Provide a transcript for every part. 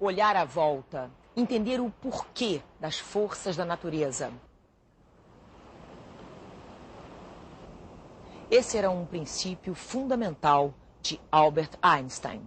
olhar à volta, entender o porquê das forças da natureza. Esse era um princípio fundamental de Albert Einstein.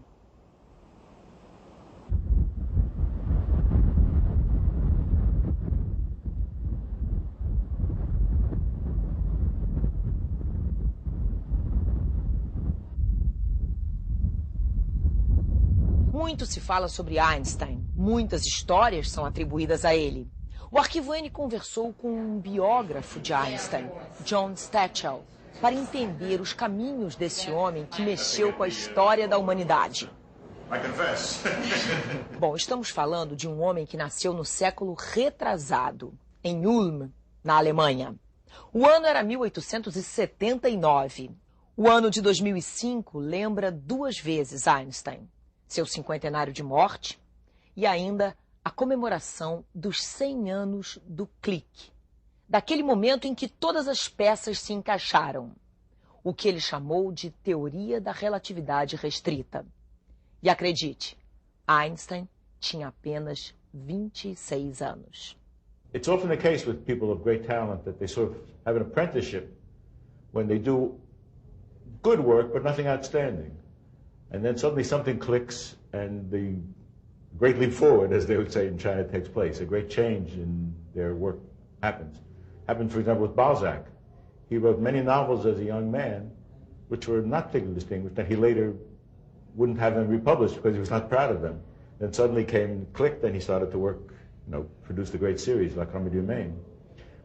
Muito se fala sobre Einstein, muitas histórias são atribuídas a ele. O Arquivo N conversou com um biógrafo de Einstein, John Stachel, para entender os caminhos desse homem que mexeu com a história da humanidade. Bom, estamos falando de um homem que nasceu no século retrasado, em Ulm, na Alemanha. O ano era 1879. O ano de 2005 lembra duas vezes Einstein. Seu cinquentenário de morte e ainda a comemoração dos 100 anos do clique, daquele momento em que todas as peças se encaixaram, o que ele chamou de teoria da relatividade restrita. E acredite, Einstein tinha apenas 26 anos. It's often the case with people of great talent that they sort of have an apprenticeship when they do good work but nothing outstanding. And then suddenly something clicks and the great leap forward, as they would say in China, takes place. A great change in their work happens. Happened, for example, with Balzac. He wrote many novels as a young man, which were not particularly distinguished, and he later wouldn't have them republished because he was not proud of them. Then suddenly came, clicked, and he started to work, produced a great series, La Comédie Humaine.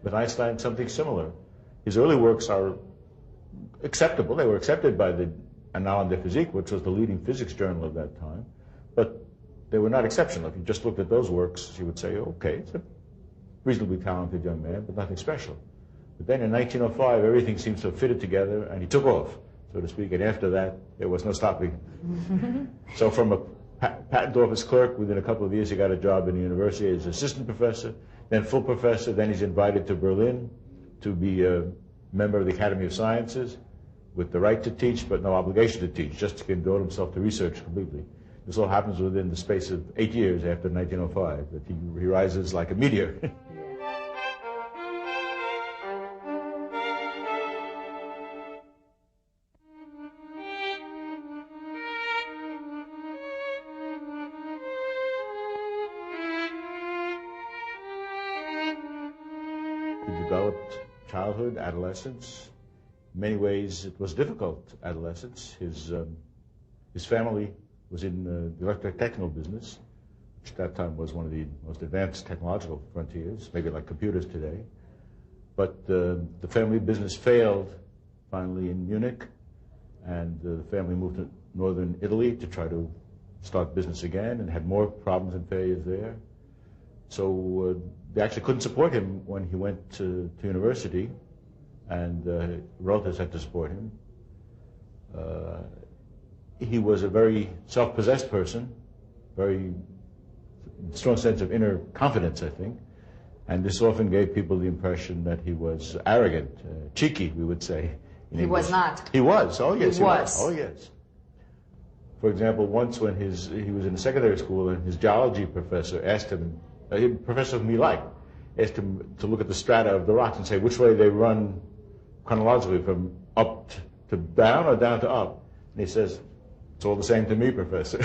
With Einstein, something similar. His early works are acceptable. They were accepted by the Annales de Physique, which was the leading physics journal of that time, but they were not exceptional. If you just looked at those works, you would say, okay, it's a reasonably talented young man, but nothing special. But then in 1905, everything seems to have fitted together, and he took off, so to speak, and after that, there was no stopping him. So from a patent office clerk, within a couple of years, he got a job in the university as assistant professor, then full professor, then he's invited to Berlin to be a member of the Academy of Sciences, with the right to teach, but no obligation to teach, just to devote himself to research completely. This all happens within the space of 8 years after 1905, that he rises like a meteor. He developed childhood, adolescence. In many ways, it was difficult adolescence. His family was in the electrotechnical business, which at that time was one of the most advanced technological frontiers, maybe like computers today. But the family business failed finally in Munich, and the family moved to northern Italy to try to start business again and had more problems and failures there. So they actually couldn't support him when he went to university, and relatives had to support him. He was a very self-possessed person, very strong sense of inner confidence, I think, and this often gave people the impression that he was arrogant, cheeky, we would say. He was not. He was, oh yes, he was. Oh yes. For example, once when he was in secondary school and his geology professor asked him, a professor whom he liked, asked him to look at the strata of the rocks and say which way they run chronologically, from up to down or down to up. And he says, it's all the same to me, Professor.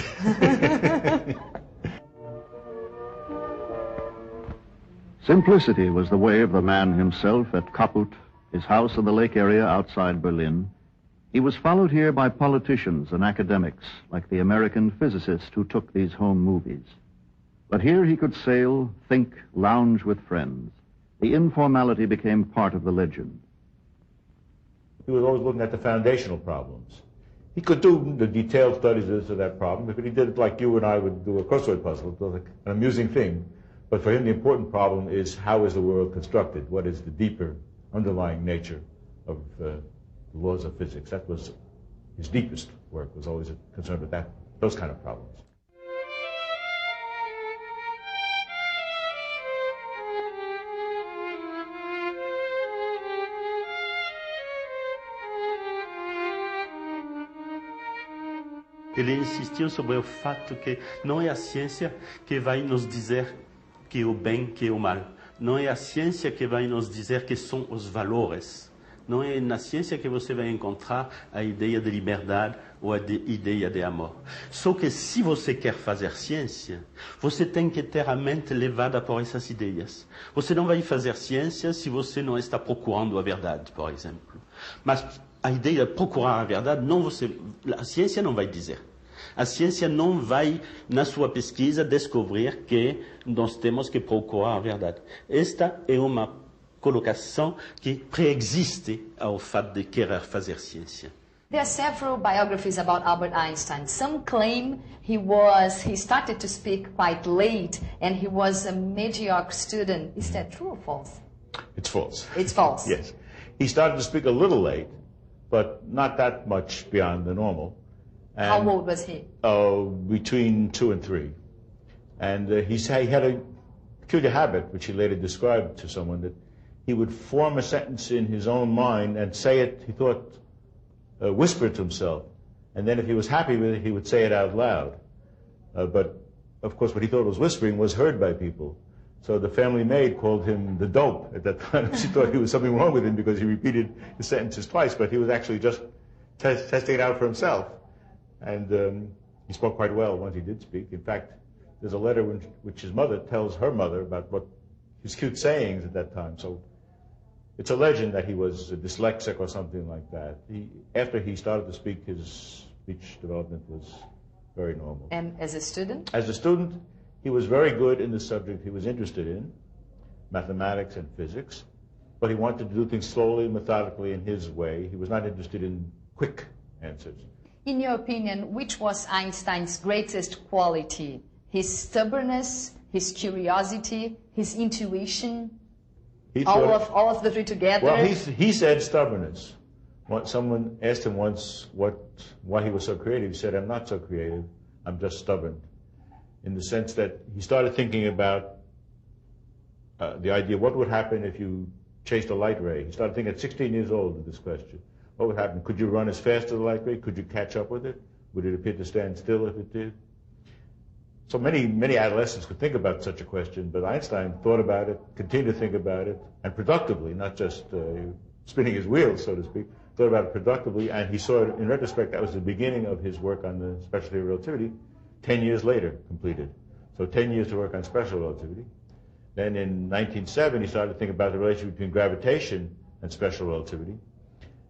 Simplicity was the way of the man himself at Kaput, his house in the lake area outside Berlin. He was followed here by politicians and academics, like the American physicist who took these home movies. But here he could sail, think, lounge with friends. The informality became part of the legend. He was always looking at the foundational problems. He could do the detailed studies of this or that problem, but he did it like you and I would do a crossword puzzle. It was like an amusing thing. But for him, the important problem is how is the world constructed? What is the deeper underlying nature of the laws of physics? That was his deepest work, was always concerned with those kind of problems. Ele insistiu sobre o fato que não é a ciência que vai nos dizer que é o bem, que é o mal. Não é a ciência que vai nos dizer que são os valores. Não é na ciência que você vai encontrar a ideia de liberdade ou a ideia de amor. Só que se você quer fazer ciência, você tem que ter a mente levada por essas ideias. Você não vai fazer ciência se você não está procurando a verdade, por exemplo. Mas a ideia de procurar a verdade, a ciência não vai dizer. A ciência não vai, na sua pesquisa, descobrir que nós temos que procurar a verdade. Esta é uma colocação que preexiste ao fato de querer fazer ciência. There are several biographies about Albert Einstein. Some claim he started to speak quite late and he was a mediocre student. Is that true or false? It's false. It's false. Yes. He started to speak a little late, but not that much beyond the normal. And, how old was he? Between 2 and 3. And he had a peculiar habit, which he later described to someone, that he would form a sentence in his own mind and say it, he thought, whisper to himself. And then if he was happy with it, he would say it out loud. But, of course, what he thought was whispering was heard by people. So the family maid called him the dope at that time. She thought there was something wrong with him because he repeated his sentences twice, but he was actually just testing it out for himself. And he spoke quite well once he did speak. In fact, there's a letter which his mother tells her mother about what his cute sayings at that time. So it's a legend that he was dyslexic or something like that. After he started to speak, his speech development was very normal. And as a student? As a student, he was very good in the subject he was interested in, mathematics and physics, but he wanted to do things slowly, methodically, in his way. He was not interested in quick answers. In your opinion, which was Einstein's greatest quality? His stubbornness, his curiosity, his intuition? All of the three together? Well, he said stubbornness. Someone asked him once why he was so creative. He said, I'm not so creative, I'm just stubborn. In the sense that he started thinking about the idea, what would happen if you chased a light ray? He started thinking at 16 years old of this question. What would happen? Could you run as fast as the light ray? Could you catch up with it? Would it appear to stand still if it did? So many adolescents could think about such a question, but Einstein thought about it, continued to think about it, and productively, not just spinning his wheels, so to speak, thought about it productively, and he saw it, in retrospect, that was the beginning of his work on the special theory of relativity, 10 years later completed. So 10 years to work on special relativity. Then in 1907, he started to think about the relationship between gravitation and special relativity.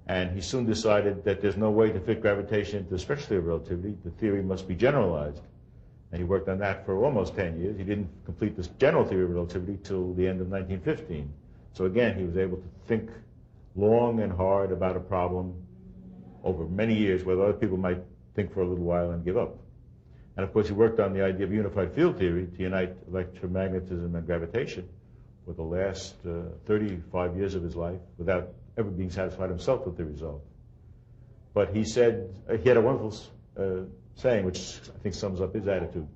And he soon decided that there's no way to fit gravitation into the special theory of relativity. The theory must be generalized. And he worked on that for almost 10 years. He didn't complete this general theory of relativity till the end of 1915. So again, he was able to think long and hard about a problem over many years, where other people might think for a little while and give up. And of course, he worked on the idea of unified field theory to unite electromagnetism and gravitation for the last 35 years of his life without ever being satisfied himself with the result. But he said, he had a wonderful saying, which I think sums up his attitude.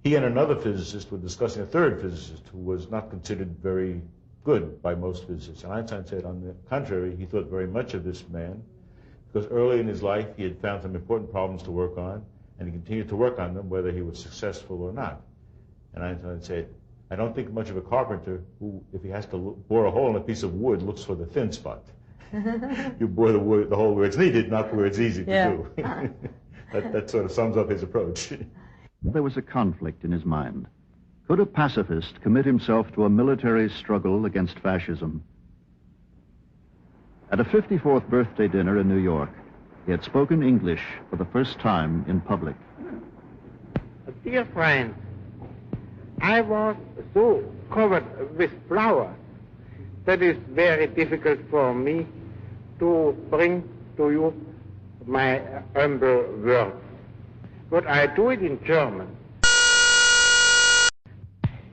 He and another physicist were discussing a third physicist who was not considered very good by most physicists. And Einstein said, on the contrary, he thought very much of this man, because early in his life he had found some important problems to work on, and he continued to work on them whether he was successful or not. And Einstein said, I don't think much of a carpenter who, if he has to bore a hole in a piece of wood, looks for the thin spot. You bore the hole where it's needed, not where it's easy to do. That sort of sums up his approach. There was a conflict in his mind. Could a pacifist commit himself to a military struggle against fascism? At a 54th birthday dinner in New York, he had spoken English for the first time in public. Dear friends, I was so covered with flowers that it's very difficult for me to bring to you my humble words. But I do it in German.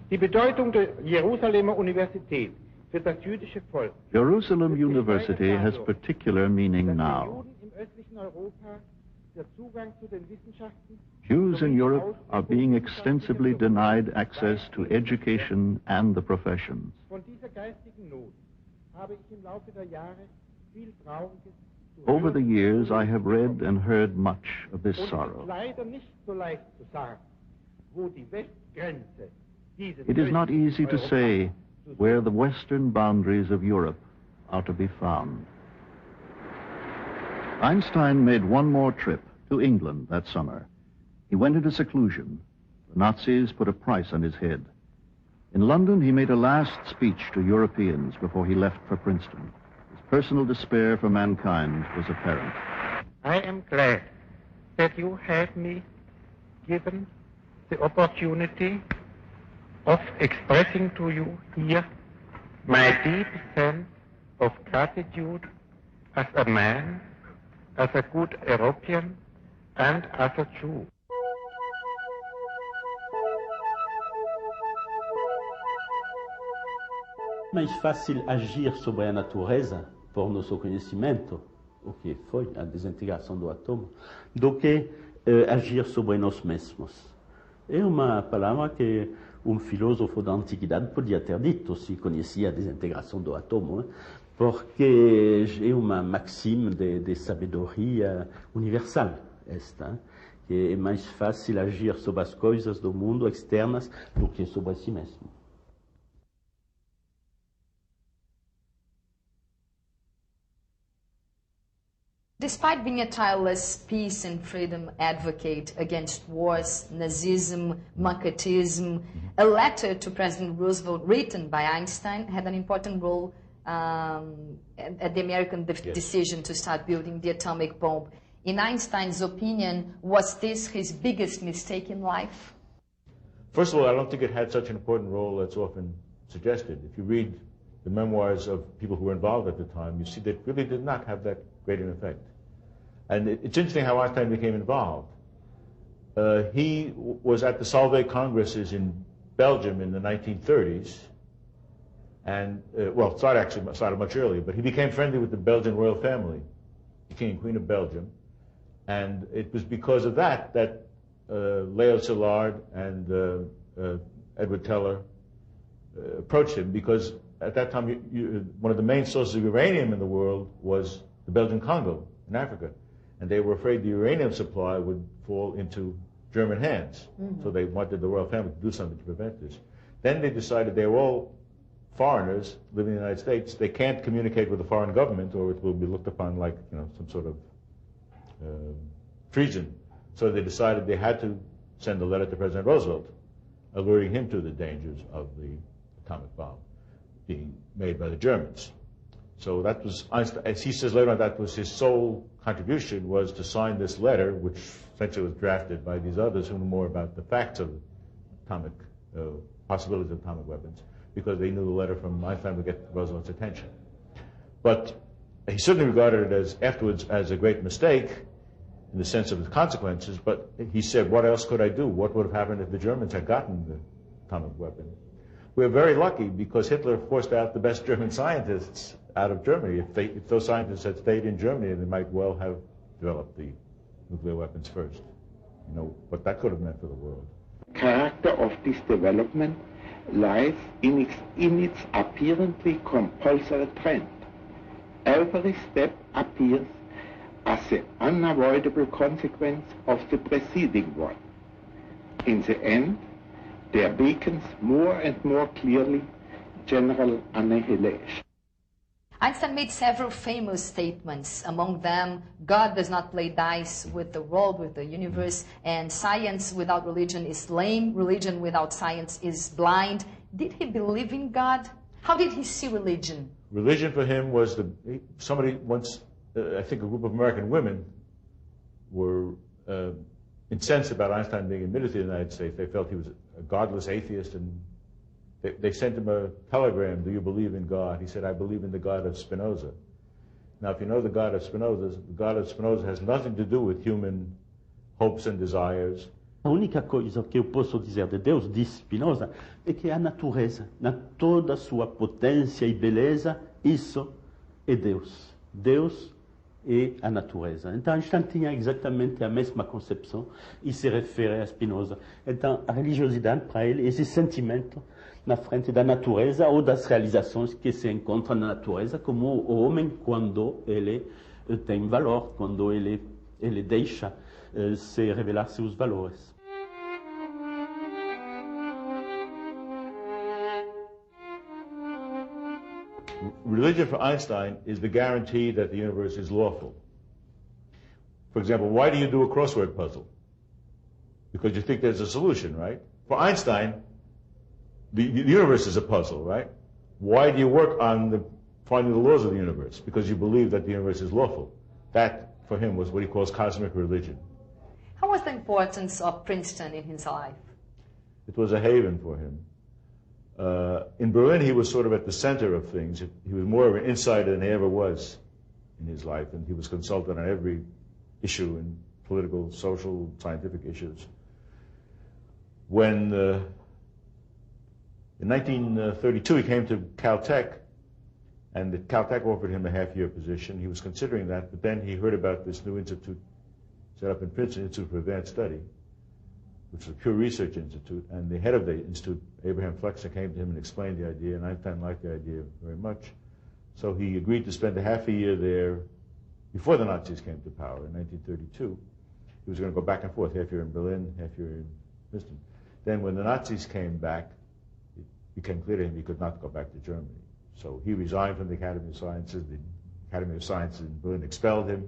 Die Bedeutung der Jerusalemer Universität für das jüdische Volk. Jerusalem University has particular meaning now. Jews in Europe are being extensively denied access to education and the professions. Von dieser geistigen Not habe ich im Laufe der Jahre viel Trauriges Over the years, I have read and heard much of this sorrow. It is not easy to say where the western boundaries of Europe are to be found. Einstein made one more trip to England that summer. He went into seclusion. The Nazis put a price on his head. In London, he made a last speech to Europeans before he left for Princeton. His personal despair for mankind was apparent. I am glad that you have me given the opportunity of expressing to you here my deep sense of gratitude as a man, as a good European, and as a Jew. Mais fácil agir sobre a natureza, por nosso conhecimento, o que foi a desintegração do átomo, do que agir sobre nós mesmos. É uma palavra que filósofo da antiguidade podia ter dito se conhecia a desintegração do átomo, porque é uma maxime de sabedoria universal esta, que é mais fácil agir sobre as coisas do mundo externas do que sobre si mesmo. Despite being a tireless peace and freedom advocate against wars, Nazism, Macartism, a letter to President Roosevelt written by Einstein had an important role at the American decision to start building the atomic bomb. In Einstein's opinion, was this his biggest mistake in life? First of all, I don't think it had such an important role that's often suggested. If you read the memoirs of people who were involved at the time, you see that it really did not have that great an effect. And it's interesting how Einstein became involved. He was at the Solvay Congresses in Belgium in the 1930s, and, well, started much earlier, but he became friendly with the Belgian royal family, the King and Queen of Belgium, and it was because of that that Leo Szilard and Edward Teller approached him, because at that time one of the main sources of uranium in the world was the Belgian Congo in Africa, and they were afraid the uranium supply would fall into German hands. Mm-hmm. So they wanted the royal family to do something to prevent this. Then they decided they were all foreigners living in the United States. They can't communicate with a foreign government, or it will be looked upon like, you know, some sort of treason. So they decided they had to send a letter to President Roosevelt, alerting him to the dangers of the atomic bomb being made by the Germans. So that was Einstein, as he says later on, that was his sole contribution, was to sign this letter, which essentially was drafted by these others who knew more about the facts of atomic possibilities of atomic weapons, because they knew the letter from Einstein would get Roosevelt's attention. But he certainly regarded it as afterwards as a great mistake in the sense of the consequences, but he said, what else could I do? What would have happened if the Germans had gotten the atomic weapon? We're very lucky because Hitler forced out the best German scientists out of Germany. If those scientists had stayed in Germany, they might well have developed the nuclear weapons first. You know, what that could have meant for the world. The character of this development lies in its apparently compulsory trend. Every step appears as an unavoidable consequence of the preceding one. In the end, there beacons more and more clearly general annihilation. Einstein made several famous statements, among them, God does not play dice with the world, with the universe, and science without religion is lame, religion without science is blind. Did he believe in God? How did he see religion? Religion for him was somebody once, I think a group of American women were incensed about Einstein being admitted to the United States. They felt he was a godless atheist, and they sent him a telegram, do you believe in God? He said, I believe in the God of Spinoza. Now, if you know the God of Spinoza has nothing to do with human hopes and desires. A única coisa que eu posso dizer de Deus, diz Spinoza, é que a natureza, na toda a sua potência e beleza, isso é Deus. Deus é a natureza. Então, Einstein tinha exatamente a mesma concepção e se refere a Spinoza. Então, a religiosidade, para ele, é esse sentimento na frente da natureza ou das realizações que se encontram na natureza, como o homem quando ele tem valor quando ele deixa se revelar seus valores. Religion for Einstein is the guarantee that the universe is lawful. For example, why do you do a crossword puzzle? Because you think there's a solution, right? For Einstein, the universe is a puzzle, right? Why do you work on finding the laws of the universe? Because you believe that the universe is lawful. That, for him, was what he calls cosmic religion. How was the importance of Princeton in his life? It was a haven for him. In Berlin, he was sort of at the center of things. He was more of an insider than he ever was in his life, and he was consulted on every issue in political, social, scientific issues. When, in 1932, he came to Caltech, and Caltech offered him a half-year position. He was considering that, but then he heard about this new institute set up in Princeton, Institute for Advanced Study, which is a pure research institute, and the head of the institute, Abraham Flexner, came to him and explained the idea, and Einstein liked the idea very much. So he agreed to spend a half a year there before the Nazis came to power in 1932. He was going to go back and forth, half year in Berlin, half year in Princeton. Then when the Nazis came back, it became clear to him he could not go back to Germany. So he resigned from the Academy of Sciences. The Academy of Sciences in Berlin expelled him.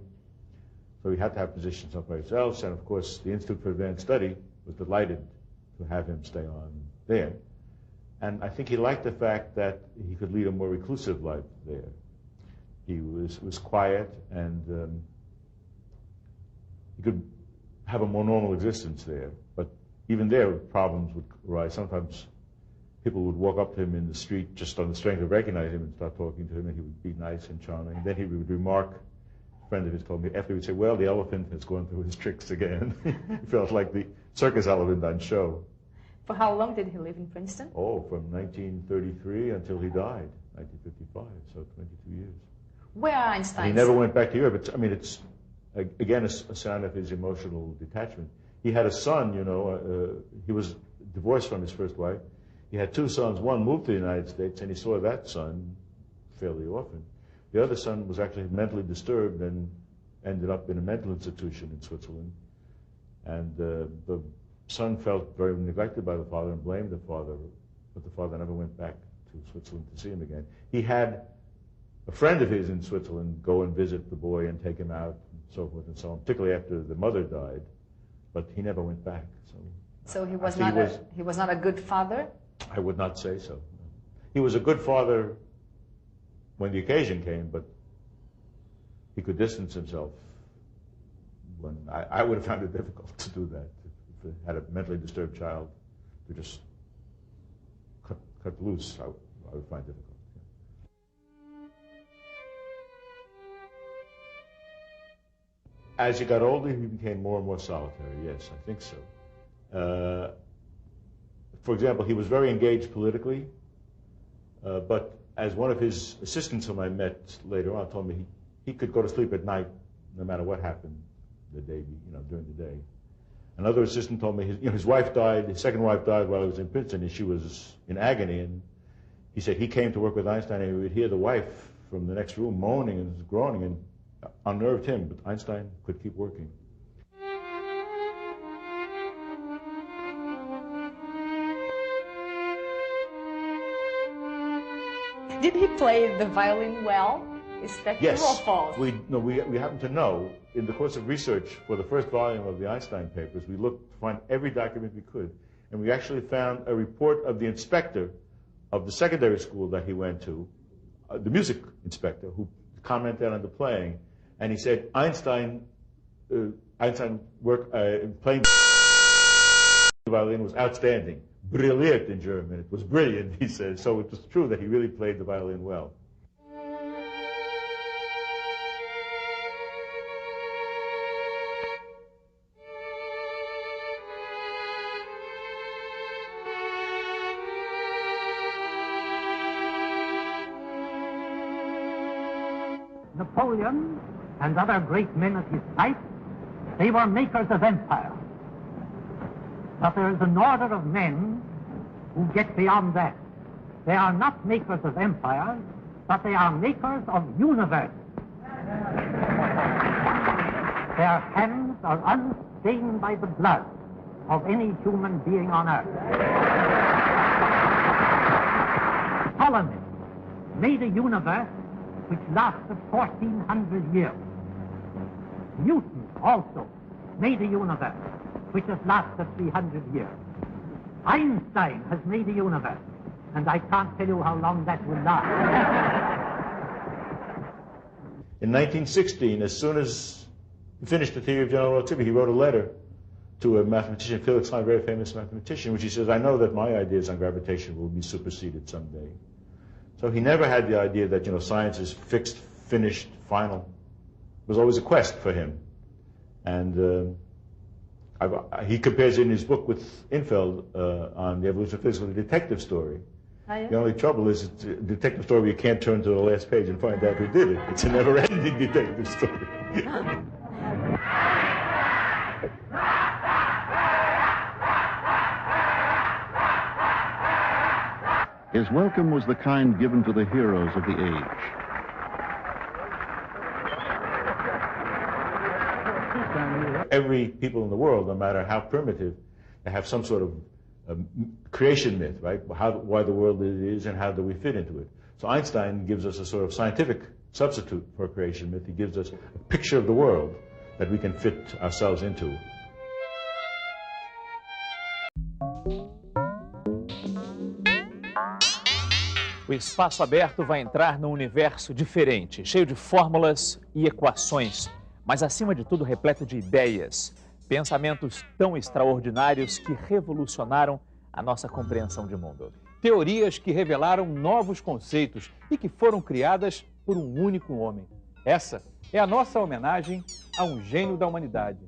So he had to have positions someplace else, and of course the Institute for Advanced Study was delighted to have him stay on there. And I think he liked the fact that he could lead a more reclusive life there. He was quiet, and he could have a more normal existence there. But even there, problems would arise. Sometimes people would walk up to him in the street just on the strength of recognizing him and start talking to him, and he would be nice and charming. And then he would remark, a friend of his told me, after he would say, well, the elephant has gone through his tricks again. He felt like the circus elephant on show. For how long did he live in Princeton? Oh, from 1933 until he died, 1955, so 22 years. Where are Einstein's? He never went back to Europe. I mean, it's, again, a sign of his emotional detachment. He had a son, you know, he was divorced from his first wife. He had two sons. One moved to the United States, and he saw that son fairly often. The other son was actually mentally disturbed and ended up in a mental institution in Switzerland. And the son felt very neglected by the father and blamed the father, but the father never went back to Switzerland to see him again. He had a friend of his in Switzerland go and visit the boy and take him out and so forth and so on, particularly after the mother died, but he never went back. So he was not a good father? I would not say so. He was a good father when the occasion came, but he could distance himself. When I would have found it difficult to do that. If I had a mentally disturbed child, to just cut loose, I would find it difficult. As he got older, he became more and more solitary. Yes, I think so. For example, he was very engaged politically, but as one of his assistants whom I met later on told me, he could go to sleep at night no matter what happened the day, during the day. Another assistant told me his wife died, his second wife died while he was in Princeton, and she was in agony. And he said he came to work with Einstein, and he would hear the wife from the next room moaning and groaning, and unnerved him. But Einstein could keep working. Did he play the violin well? Is that true or false? We happen to know, in the course of research for the first volume of the Einstein papers, we looked to find every document we could, and we actually found a report of the inspector of the secondary school that he went to, the music inspector, who commented on the playing, and he said Einstein work playing the violin was outstanding. Brilliant in German. It was brilliant, he said. So it was true that he really played the violin well. Napoleon and other great men of his type, they were makers of empire. But there is an order of men who get beyond that. They are not makers of empires, but they are makers of universes. Their hands are unstained by the blood of any human being on earth. Ptolemy made a universe which lasted 1,400 years. Newton also made a universe which has lasted 300 years. Einstein has made a universe, and I can't tell you how long that will last. In 1916, as soon as he finished the theory of general relativity, he wrote a letter to a mathematician, Felix Klein, a very famous mathematician, which he says, I know that my ideas on gravitation will be superseded someday. So he never had the idea that, science is fixed, finished, final. It was always a quest for him. And he compares it in his book with Infeld on the evolution of physics with a detective story. Oh, yeah? The only trouble is it's a detective story where you can't turn to the last page and find out who did it. It's a never-ending detective story. His welcome was the kind given to the heroes of the age. Every people in the world, no matter how primitive, they have some sort of creation myth, right? Why the world is and how do we fit into it. So Einstein gives us a sort of scientific substitute for a creation myth. He gives us a picture of the world that we can fit ourselves into. O espaço aberto vai entrar num universo diferente, cheio de fórmulas e equações, mas acima de tudo repleto de ideias, pensamentos tão extraordinários que revolucionaram a nossa compreensão de mundo. Teorias que revelaram novos conceitos e que foram criadas por um único homem. Essa é a nossa homenagem a um gênio da humanidade.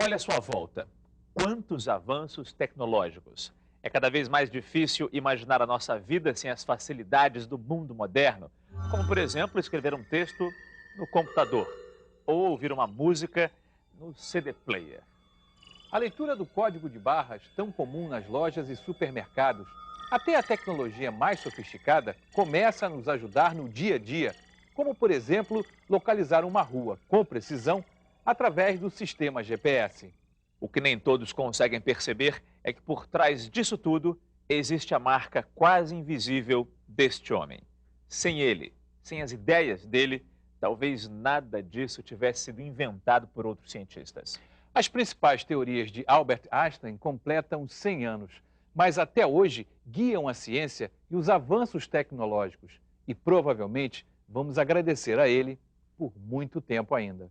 Olha à sua volta, quantos avanços tecnológicos. É cada vez mais difícil imaginar a nossa vida sem as facilidades do mundo moderno, como, por exemplo, escrever um texto no computador ou ouvir uma música no CD player. A leitura do código de barras, tão comum nas lojas e supermercados, até a tecnologia mais sofisticada começa a nos ajudar no dia a dia, como, por exemplo, localizar uma rua com precisão através do sistema GPS. O que nem todos conseguem perceber é que por trás disso tudo existe a marca quase invisível deste homem. Sem ele, sem as ideias dele, talvez nada disso tivesse sido inventado por outros cientistas. As principais teorias de Albert Einstein completam 100 anos, mas até hoje guiam a ciência e os avanços tecnológicos. E provavelmente vamos agradecer a ele por muito tempo ainda.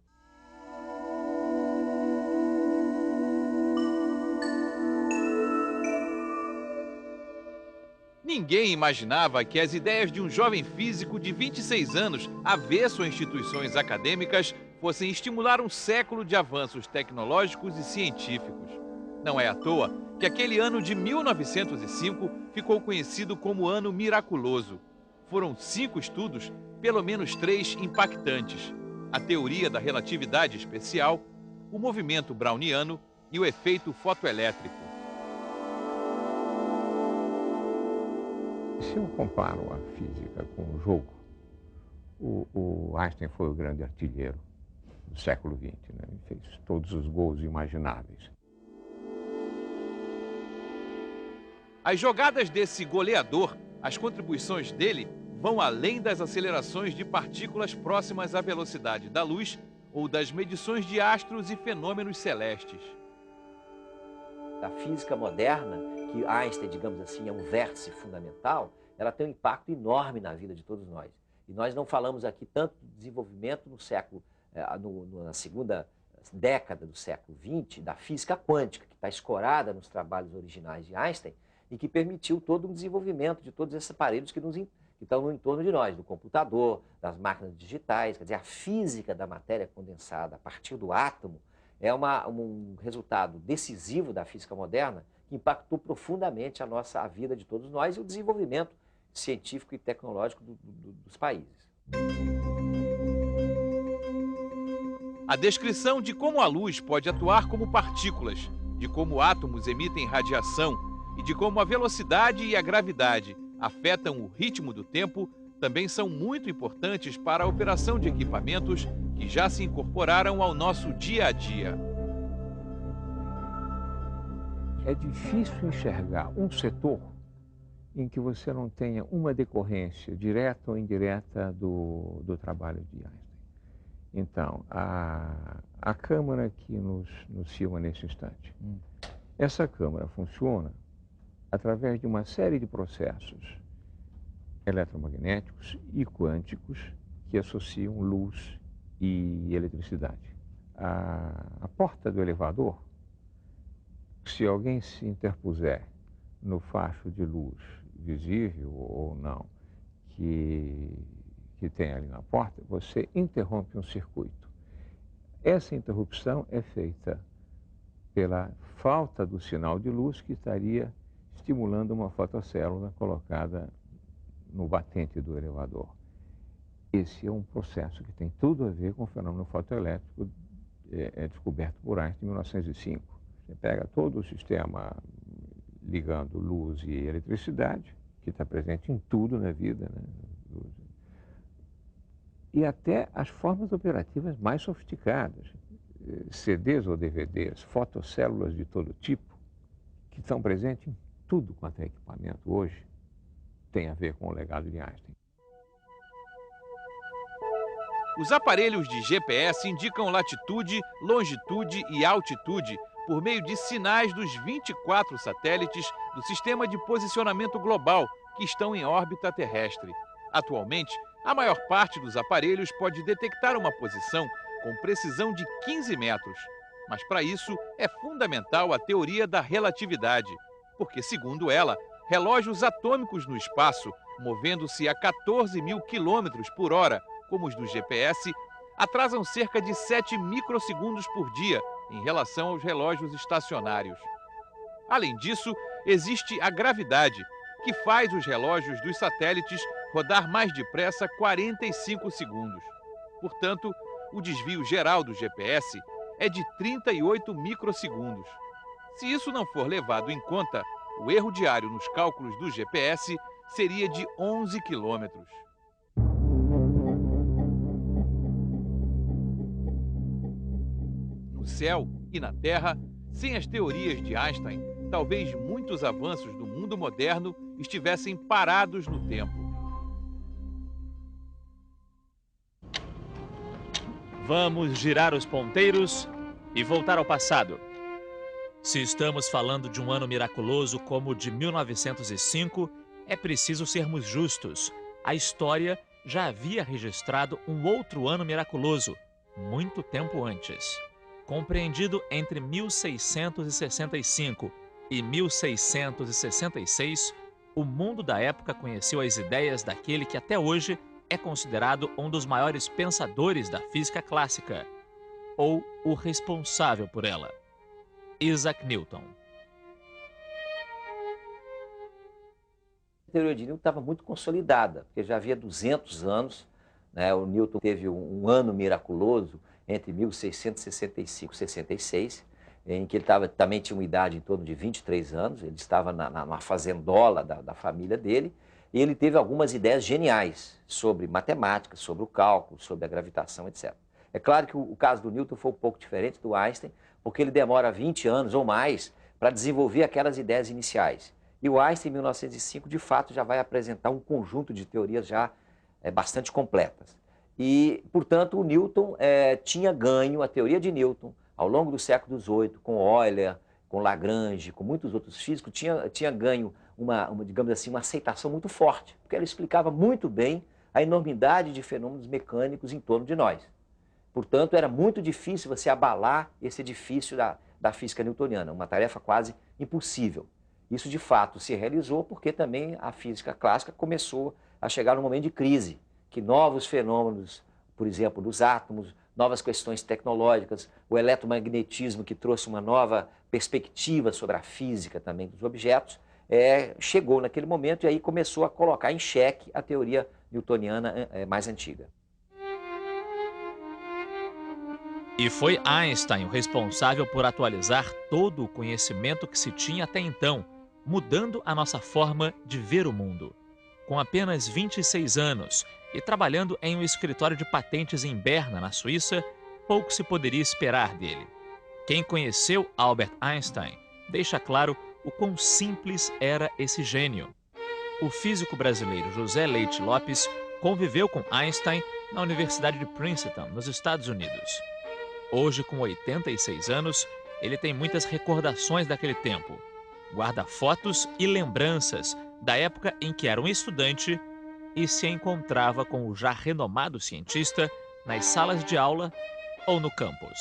Ninguém imaginava que as ideias de um jovem físico de 26 anos, avesso a instituições acadêmicas, fossem estimular um século de avanços tecnológicos e científicos. Não é à toa que aquele ano de 1905 ficou conhecido como Ano Miraculoso. Foram 5 estudos, pelo menos 3 impactantes: a teoria da relatividade especial, o movimento browniano e o efeito fotoelétrico. Se eu comparo a física com o jogo, o Einstein foi o grande artilheiro do século XX, né? Ele fez todos os gols imagináveis. As jogadas desse goleador, as contribuições dele vão além das acelerações de partículas próximas à velocidade da luz ou das medições de astros e fenômenos celestes. A física moderna, que Einstein, digamos assim, é um vértice fundamental, ela tem um impacto enorme na vida de todos nós. E nós não falamos aqui tanto do desenvolvimento no século, na segunda década do século XX, da física quântica, que está escorada nos trabalhos originais de Einstein e que permitiu todo um desenvolvimento de todos esses aparelhos que estão no entorno de nós, do computador, das máquinas digitais. Quer dizer, a física da matéria condensada a partir do átomo é um resultado decisivo da física moderna que impactou profundamente a vida de todos nós e o desenvolvimento científico e tecnológico dos países. A descrição de como a luz pode atuar como partículas, de como átomos emitem radiação e de como a velocidade e a gravidade afetam o ritmo do tempo também são muito importantes para a operação de equipamentos que já se incorporaram ao nosso dia a dia. É difícil enxergar um setor em que você não tenha uma decorrência direta ou indireta do trabalho de Einstein. Então, a câmara que nos filma nesse instante, essa câmara funciona através de uma série de processos eletromagnéticos e quânticos que associam luz e eletricidade. A porta do elevador, se alguém se interpuser no facho de luz visível ou não que tem ali na porta, você interrompe um circuito. Essa interrupção é feita pela falta do sinal de luz que estaria estimulando uma fotocélula colocada no batente do elevador. Esse é um processo que tem tudo a ver com o fenômeno fotoelétrico descoberto por Einstein em 1905. Você pega todo o sistema ligando luz e eletricidade, que está presente em tudo na vida, né? E até as formas operativas mais sofisticadas, CDs ou DVDs, fotocélulas de todo tipo, que estão presentes em tudo quanto é equipamento hoje, tem a ver com o legado de Einstein. Os aparelhos de GPS indicam latitude, longitude e altitude por meio de sinais dos 24 satélites do Sistema de Posicionamento Global que estão em órbita terrestre. Atualmente, a maior parte dos aparelhos pode detectar uma posição com precisão de 15 metros. Mas para isso é fundamental a teoria da relatividade, porque, segundo ela, relógios atômicos no espaço, movendo-se a 14.000 quilômetros por hora, como os do GPS, atrasam cerca de 7 microsegundos por dia em relação aos relógios estacionários. Além disso, existe a gravidade, que faz os relógios dos satélites rodar mais depressa 45 segundos. Portanto, o desvio geral do GPS é de 38 microsegundos. Se isso não for levado em conta, o erro diário nos cálculos do GPS seria de 11 quilômetros. No céu e na Terra, sem as teorias de Einstein, talvez muitos avanços do mundo moderno estivessem parados no tempo. Vamos girar os ponteiros e voltar ao passado. Se estamos falando de um ano miraculoso como o de 1905, é preciso sermos justos. A história já havia registrado um outro ano miraculoso, muito tempo antes. Compreendido entre 1665 e 1666, o mundo da época conheceu as ideias daquele que até hoje é considerado um dos maiores pensadores da física clássica, ou o responsável por ela, Isaac Newton. A teoria de Newton estava muito consolidada, porque já havia 200 anos, né? O Newton teve um ano miraculoso entre 1665 e 66, em que ele também tinha uma idade em torno de 23 anos, ele estava numa fazendola da família dele, e ele teve algumas ideias geniais sobre matemática, sobre o cálculo, sobre a gravitação, etc. É claro que o caso do Newton foi um pouco diferente do Einstein, porque ele demora 20 anos ou mais para desenvolver aquelas ideias iniciais. E o Einstein, em 1905, de fato, já vai apresentar um conjunto de teorias já bastante completas. E, portanto, o Newton tinha ganho, a teoria de Newton, ao longo do século XVIII, com Euler, com Lagrange, com muitos outros físicos, tinha ganho digamos assim, uma aceitação muito forte, porque ela explicava muito bem a enormidade de fenômenos mecânicos em torno de nós. Portanto, era muito difícil você abalar esse edifício da física newtoniana, uma tarefa quase impossível. Isso, de fato, se realizou porque também a física clássica começou a chegar num momento de crise, que novos fenômenos, por exemplo, dos átomos, novas questões tecnológicas, o eletromagnetismo, que trouxe uma nova perspectiva sobre a física também dos objetos, chegou naquele momento e aí começou a colocar em xeque a teoria newtoniana mais antiga. E foi Einstein o responsável por atualizar todo o conhecimento que se tinha até então, mudando a nossa forma de ver o mundo. Com apenas 26 anos e trabalhando em um escritório de patentes em Berna, na Suíça, pouco se poderia esperar dele. Quem conheceu Albert Einstein deixa claro o quão simples era esse gênio. O físico brasileiro José Leite Lopes conviveu com Einstein na Universidade de Princeton, nos Estados Unidos. Hoje, com 86 anos, ele tem muitas recordações daquele tempo. Guarda fotos e lembranças da época em que era um estudante e se encontrava com o já renomado cientista nas salas de aula ou no campus.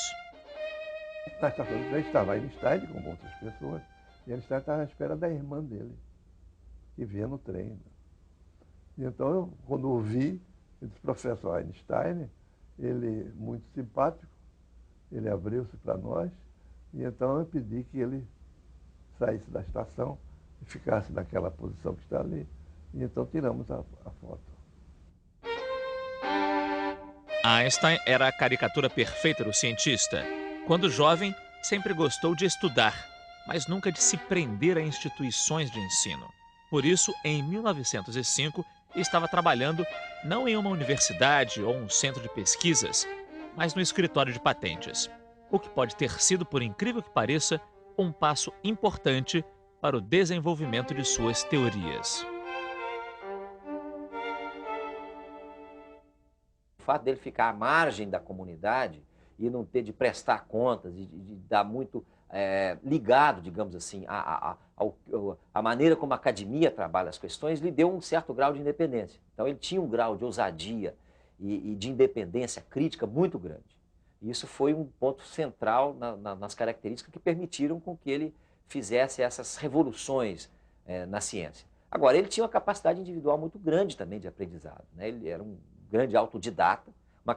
Na estação de trem estava Einstein com outras pessoas, e Einstein estava à espera da irmã dele, que vinha no trem. E então, quando eu vi, eu disse, professor Einstein, ele muito simpático, ele abriu-se para nós, e então eu pedi que ele saísse da estação e ficasse naquela posição que está ali. E então tiramos a foto. Einstein era a caricatura perfeita do cientista. Quando jovem, sempre gostou de estudar, mas nunca de se prender a instituições de ensino. Por isso, em 1905, estava trabalhando não em uma universidade ou um centro de pesquisas, mas no escritório de patentes. O que pode ter sido, por incrível que pareça, um passo importante para o desenvolvimento de suas teorias. O fato dele ficar à margem da comunidade e não ter de prestar contas, de dar muito ligado, digamos assim, a maneira como a academia trabalha as questões, lhe deu um certo grau de independência. Então ele tinha um grau de ousadia e de independência crítica muito grande. E isso foi um ponto central nas características que permitiram com que ele fizesse essas revoluções na ciência. Agora, ele tinha uma capacidade individual muito grande também de aprendizado, né? Ele era um grande autodidata, uma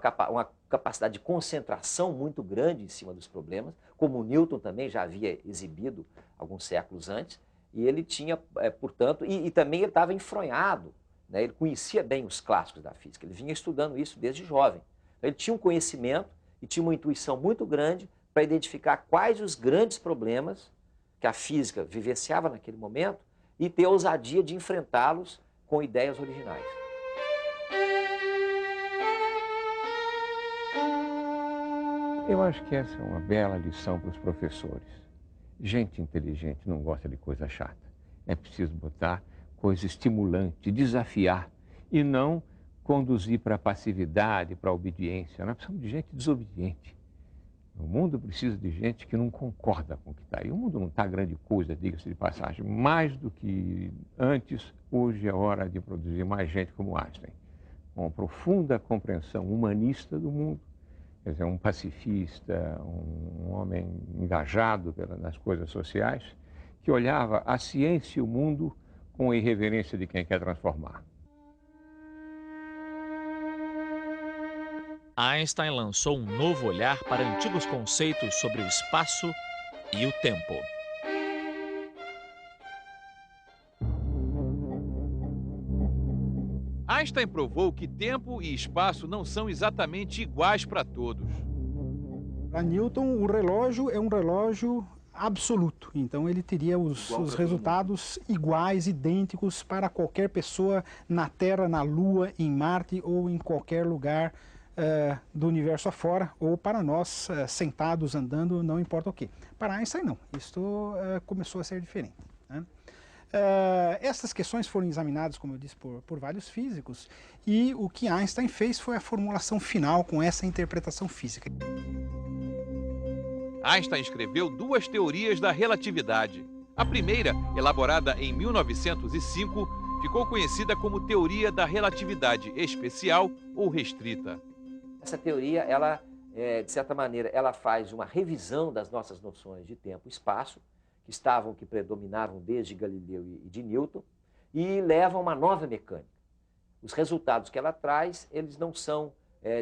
capacidade de concentração muito grande em cima dos problemas, como o Newton também já havia exibido alguns séculos antes, e ele tinha, portanto, e também ele estava enfronhado, né? Ele conhecia bem os clássicos da física, ele vinha estudando isso desde jovem. Então, ele tinha um conhecimento e tinha uma intuição muito grande para identificar quais os grandes problemas que a física vivenciava naquele momento e ter a ousadia de enfrentá-los com ideias originais. Eu acho que essa é uma bela lição para os professores. Gente inteligente não gosta de coisa chata. É preciso botar coisa estimulante, desafiar e não conduzir para a passividade, para a obediência. Nós precisamos de gente desobediente. O mundo precisa de gente que não concorda com o que está aí. O mundo não está grande coisa, diga-se de passagem. Mais do que antes, hoje é hora de produzir mais gente como Einstein, com uma profunda compreensão humanista do mundo. Quer dizer, um pacifista, um homem engajado nas coisas sociais, que olhava a ciência e o mundo com a irreverência de quem quer transformar. Einstein lançou um novo olhar para antigos conceitos sobre o espaço e o tempo. Einstein provou que tempo e espaço não são exatamente iguais para todos. Para Newton, o relógio é um relógio absoluto. Então, ele teria os resultados iguais, idênticos para qualquer pessoa na Terra, na Lua, em Marte ou em qualquer lugar do universo afora, ou para nós, sentados, andando, não importa o quê. Para Einstein, não. Isto começou a ser diferente, né? Essas questões foram examinadas, como eu disse, por vários físicos, e o que Einstein fez foi a formulação final com essa interpretação física. Einstein escreveu duas teorias da relatividade. A primeira, elaborada em 1905, ficou conhecida como teoria da relatividade especial ou restrita. Essa teoria, ela, de certa maneira, ela faz uma revisão das nossas noções de tempo e espaço, que predominavam desde Galileu e de Newton, e leva a uma nova mecânica. Os resultados que ela traz, eles não são,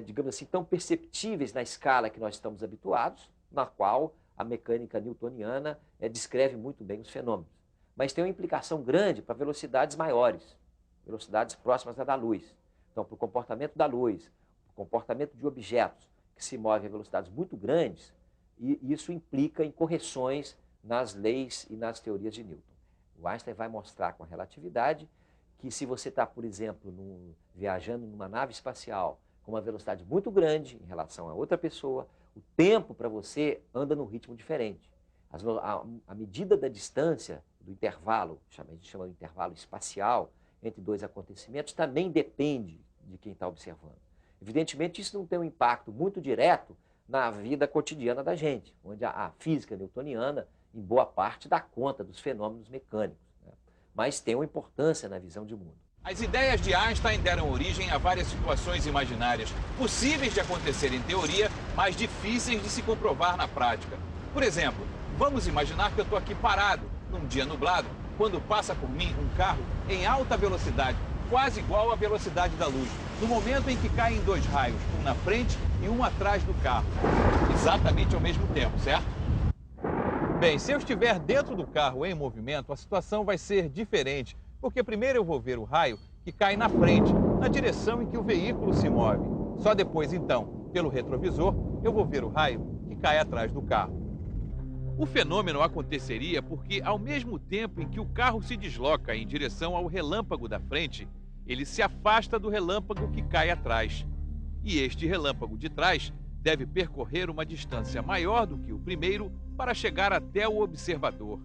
digamos assim, tão perceptíveis na escala que nós estamos habituados, na qual a mecânica newtoniana descreve muito bem os fenômenos. Mas tem uma implicação grande para velocidades maiores, velocidades próximas à da luz. Então, para o comportamento da luz, para o comportamento de objetos que se move a velocidades muito grandes, e isso implica em correções nas leis e nas teorias de Newton. O Einstein vai mostrar com a relatividade que se você está, por exemplo, viajando numa nave espacial com uma velocidade muito grande em relação a outra pessoa, o tempo para você anda num ritmo diferente. A medida da distância, do intervalo, a gente chama de intervalo espacial, entre dois acontecimentos, também depende de quem está observando. Evidentemente, isso não tem um impacto muito direto na vida cotidiana da gente, onde a física newtoniana, em boa parte, dá conta dos fenômenos mecânicos, né? Mas tem uma importância na visão de mundo. As ideias de Einstein deram origem a várias situações imaginárias, possíveis de acontecer em teoria, mas difíceis de se comprovar na prática. Por exemplo, vamos imaginar que eu estou aqui parado, num dia nublado, quando passa por mim um carro em alta velocidade, quase igual à velocidade da luz, no momento em que caem dois raios, um na frente e um atrás do carro, exatamente ao mesmo tempo, certo? Bem, se eu estiver dentro do carro em movimento, a situação vai ser diferente, porque primeiro eu vou ver o raio que cai na frente, na direção em que o veículo se move. Só depois, então, pelo retrovisor, eu vou ver o raio que cai atrás do carro. O fenômeno aconteceria porque, ao mesmo tempo em que o carro se desloca em direção ao relâmpago da frente, ele se afasta do relâmpago que cai atrás. E este relâmpago de trás deve percorrer uma distância maior do que o primeiro para chegar até o observador.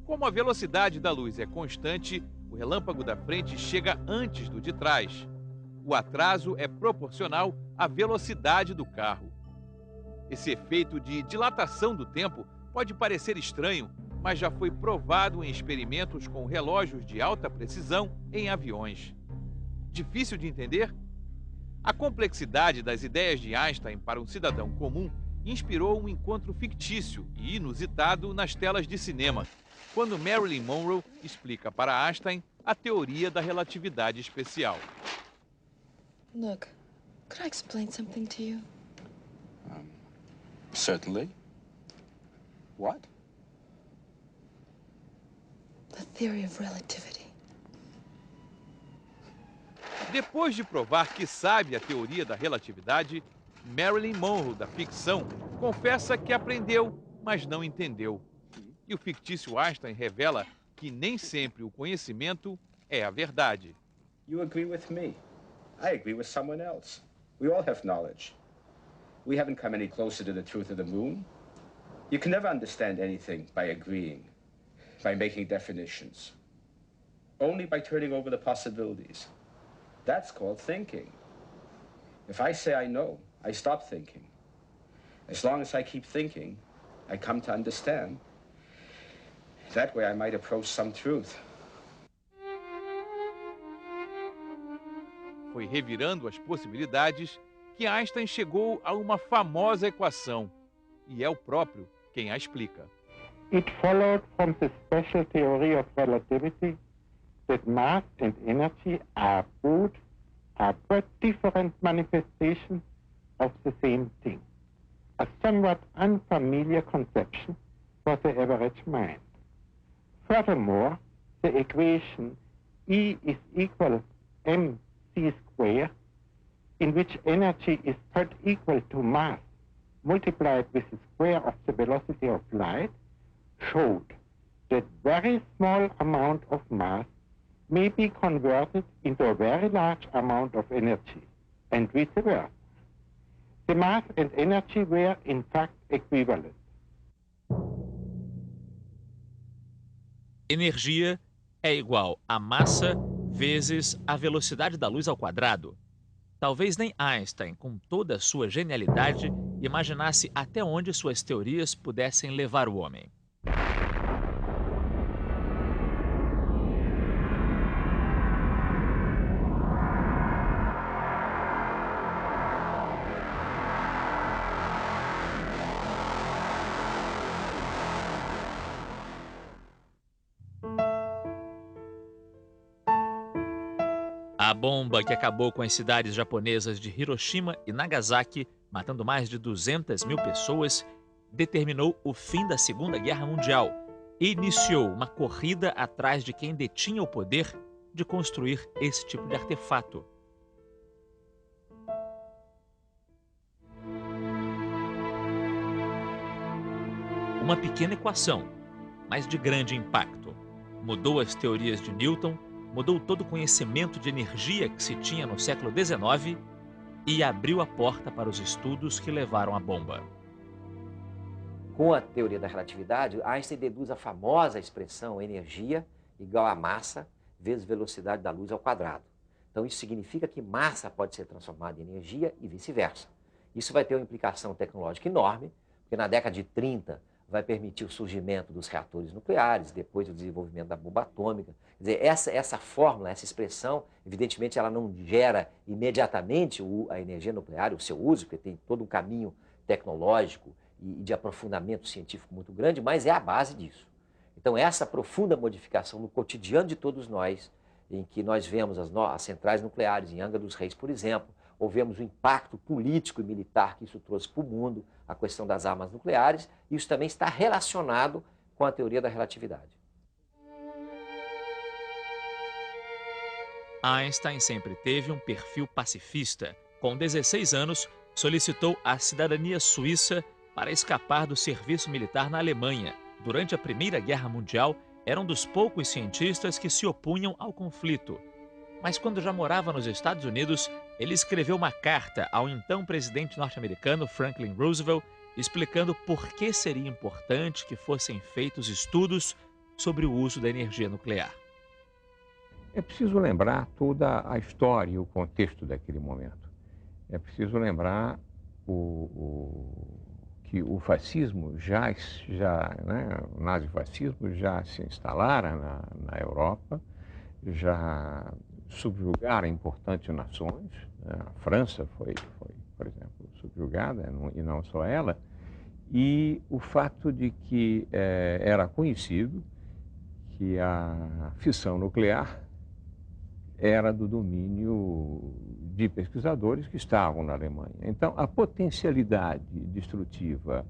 Como a velocidade da luz é constante, o relâmpago da frente chega antes do de trás. O atraso é proporcional à velocidade do carro. Esse efeito de dilatação do tempo pode parecer estranho, mas já foi provado em experimentos com relógios de alta precisão em aviões. Difícil de entender? A complexidade das ideias de Einstein para um cidadão comum inspirou um encontro fictício e inusitado nas telas de cinema, quando Marilyn Monroe explica para Einstein a teoria da relatividade especial. Look, could I explain something to you? Certainly. What? The theory of relativity. Depois de provar que sabe a teoria da relatividade, Marilyn Monroe, da ficção, confessa que aprendeu, mas não entendeu. E o fictício Einstein revela que nem sempre o conhecimento é a verdade. You agree with me. I agree with someone else. We all have knowledge. We haven't come any closer to the truth of the moon. You can never understand anything by agreeing, by making definitions. Only by turning over the possibilities. That's called thinking. If I say I know, I stop thinking. As long as I keep thinking, I come to understand. That way I might approach some truth. Foi revirando as possibilidades que Einstein chegou a uma famosa equação, e é o próprio quem a explica. It followed from the special theory of relativity that mass and energy are but different manifestations of the same thing, a somewhat unfamiliar conception for the average mind. Furthermore, the equation E is equal mc squared, in which energy is put equal to mass multiplied with the square of the velocity of light, showed that very small amount of mass may be converted into a very large amount of energy, and vice versa. The mass and energy were in fact equivalent. Energia é igual a massa vezes a velocidade da luz ao quadrado. Talvez nem Einstein, com toda a sua genialidade, imaginasse até onde suas teorias pudessem levar o homem. A bomba que acabou com as cidades japonesas de Hiroshima e Nagasaki, matando mais de 200 mil pessoas, determinou o fim da Segunda Guerra Mundial e iniciou uma corrida atrás de quem detinha o poder de construir esse tipo de artefato. Uma pequena equação, mas de grande impacto. Mudou as teorias de Newton, mudou todo o conhecimento de energia que se tinha no século XIX e abriu a porta para os estudos que levaram à bomba. Com a teoria da relatividade, Einstein deduz a famosa expressão energia igual a massa vezes velocidade da luz ao quadrado. Então isso significa que massa pode ser transformada em energia e vice-versa. Isso vai ter uma implicação tecnológica enorme, porque na década de 30 vai permitir o surgimento dos reatores nucleares, depois o desenvolvimento da bomba atômica. Quer dizer, essa fórmula, essa expressão, evidentemente ela não gera imediatamente a energia nuclear, o seu uso, porque tem todo um caminho tecnológico e de aprofundamento científico muito grande, mas é a base disso. Então essa profunda modificação no cotidiano de todos nós, em que nós vemos as centrais nucleares em Angra dos Reis, por exemplo, ou vemos o impacto político e militar que isso trouxe para o mundo, a questão das armas nucleares, isso também está relacionado com a teoria da relatividade. Einstein sempre teve um perfil pacifista. Com 16 anos, solicitou a cidadania suíça para escapar do serviço militar na Alemanha. Durante a Primeira Guerra Mundial, era um dos poucos cientistas que se opunham ao conflito. Mas quando já morava nos Estados Unidos, ele escreveu uma carta ao então presidente norte-americano Franklin Roosevelt, explicando por que seria importante que fossem feitos estudos sobre o uso da energia nuclear. É preciso lembrar toda a história e o contexto daquele momento. É preciso lembrar que o fascismo o nazifascismo já se instalara na Europa, já subjugaram importantes nações. A França foi, por exemplo, subjugada, e não só ela, e o fato de que era conhecido que a fissão nuclear era do domínio de pesquisadores que estavam na Alemanha. Então, a potencialidade destrutiva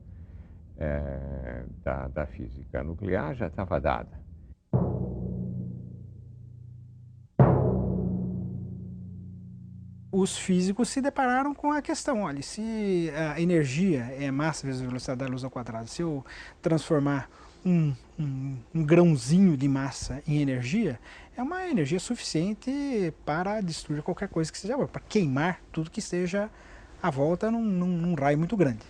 da física nuclear já estava dada. Os físicos se depararam com a questão, olha, se a energia é massa vezes a velocidade da luz ao quadrado, se eu transformar um grãozinho de massa em energia, é uma energia suficiente para destruir qualquer coisa que seja, para queimar tudo que esteja à volta num raio muito grande.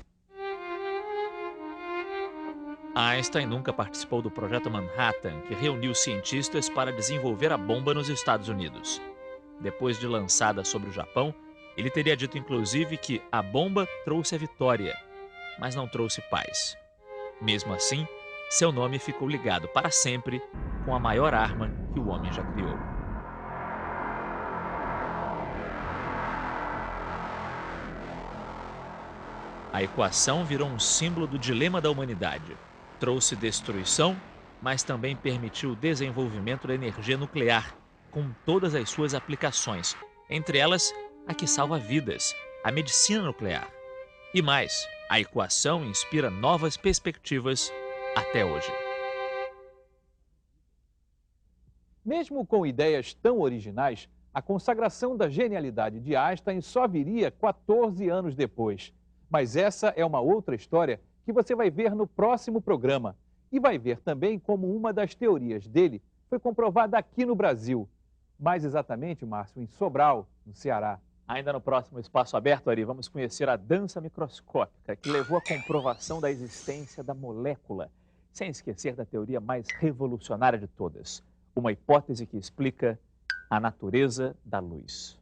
Einstein nunca participou do Projeto Manhattan, que reuniu cientistas para desenvolver a bomba nos Estados Unidos. Depois de lançada sobre o Japão, ele teria dito inclusive que a bomba trouxe a vitória, mas não trouxe paz. Mesmo assim, seu nome ficou ligado para sempre com a maior arma que o homem já criou. A equação virou um símbolo do dilema da humanidade. Trouxe destruição, mas também permitiu o desenvolvimento da energia nuclear, com todas as suas aplicações, entre elas a que salva vidas, a medicina nuclear. E mais, a equação inspira novas perspectivas até hoje. Mesmo com ideias tão originais, a consagração da genialidade de Einstein só viria 14 anos depois. Mas essa é uma outra história que você vai ver no próximo programa. E vai ver também como uma das teorias dele foi comprovada aqui no Brasil. Mais exatamente, Márcio, em Sobral, no Ceará. Ainda no próximo Espaço Aberto, Ari, vamos conhecer a dança microscópica que levou à comprovação da existência da molécula, sem esquecer da teoria mais revolucionária de todas, uma hipótese que explica a natureza da luz.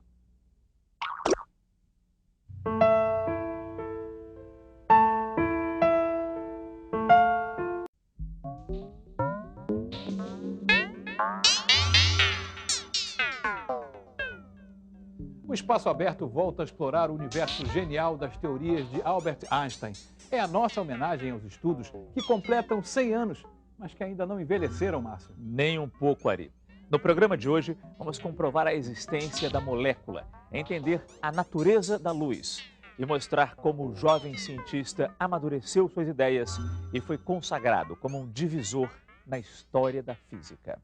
O Espaço Aberto volta a explorar o universo genial das teorias de Albert Einstein. É a nossa homenagem aos estudos que completam 100 anos, mas que ainda não envelheceram, Márcio. Nem um pouco, Ari. No programa de hoje, vamos comprovar a existência da molécula, entender a natureza da luz e mostrar como o jovem cientista amadureceu suas ideias e foi consagrado como um divisor na história da física.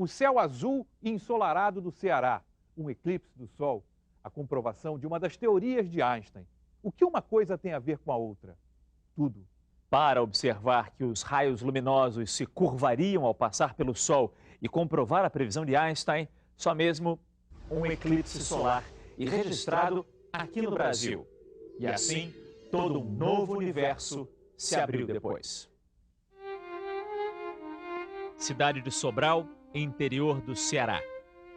O céu azul e ensolarado do Ceará, um eclipse do Sol, a comprovação de uma das teorias de Einstein. O que uma coisa tem a ver com a outra? Tudo. Para observar que os raios luminosos se curvariam ao passar pelo Sol e comprovar a previsão de Einstein, só mesmo um eclipse solar e registrado aqui no Brasil. E assim, todo um novo universo se abriu depois. Cidade de Sobral, interior do Ceará.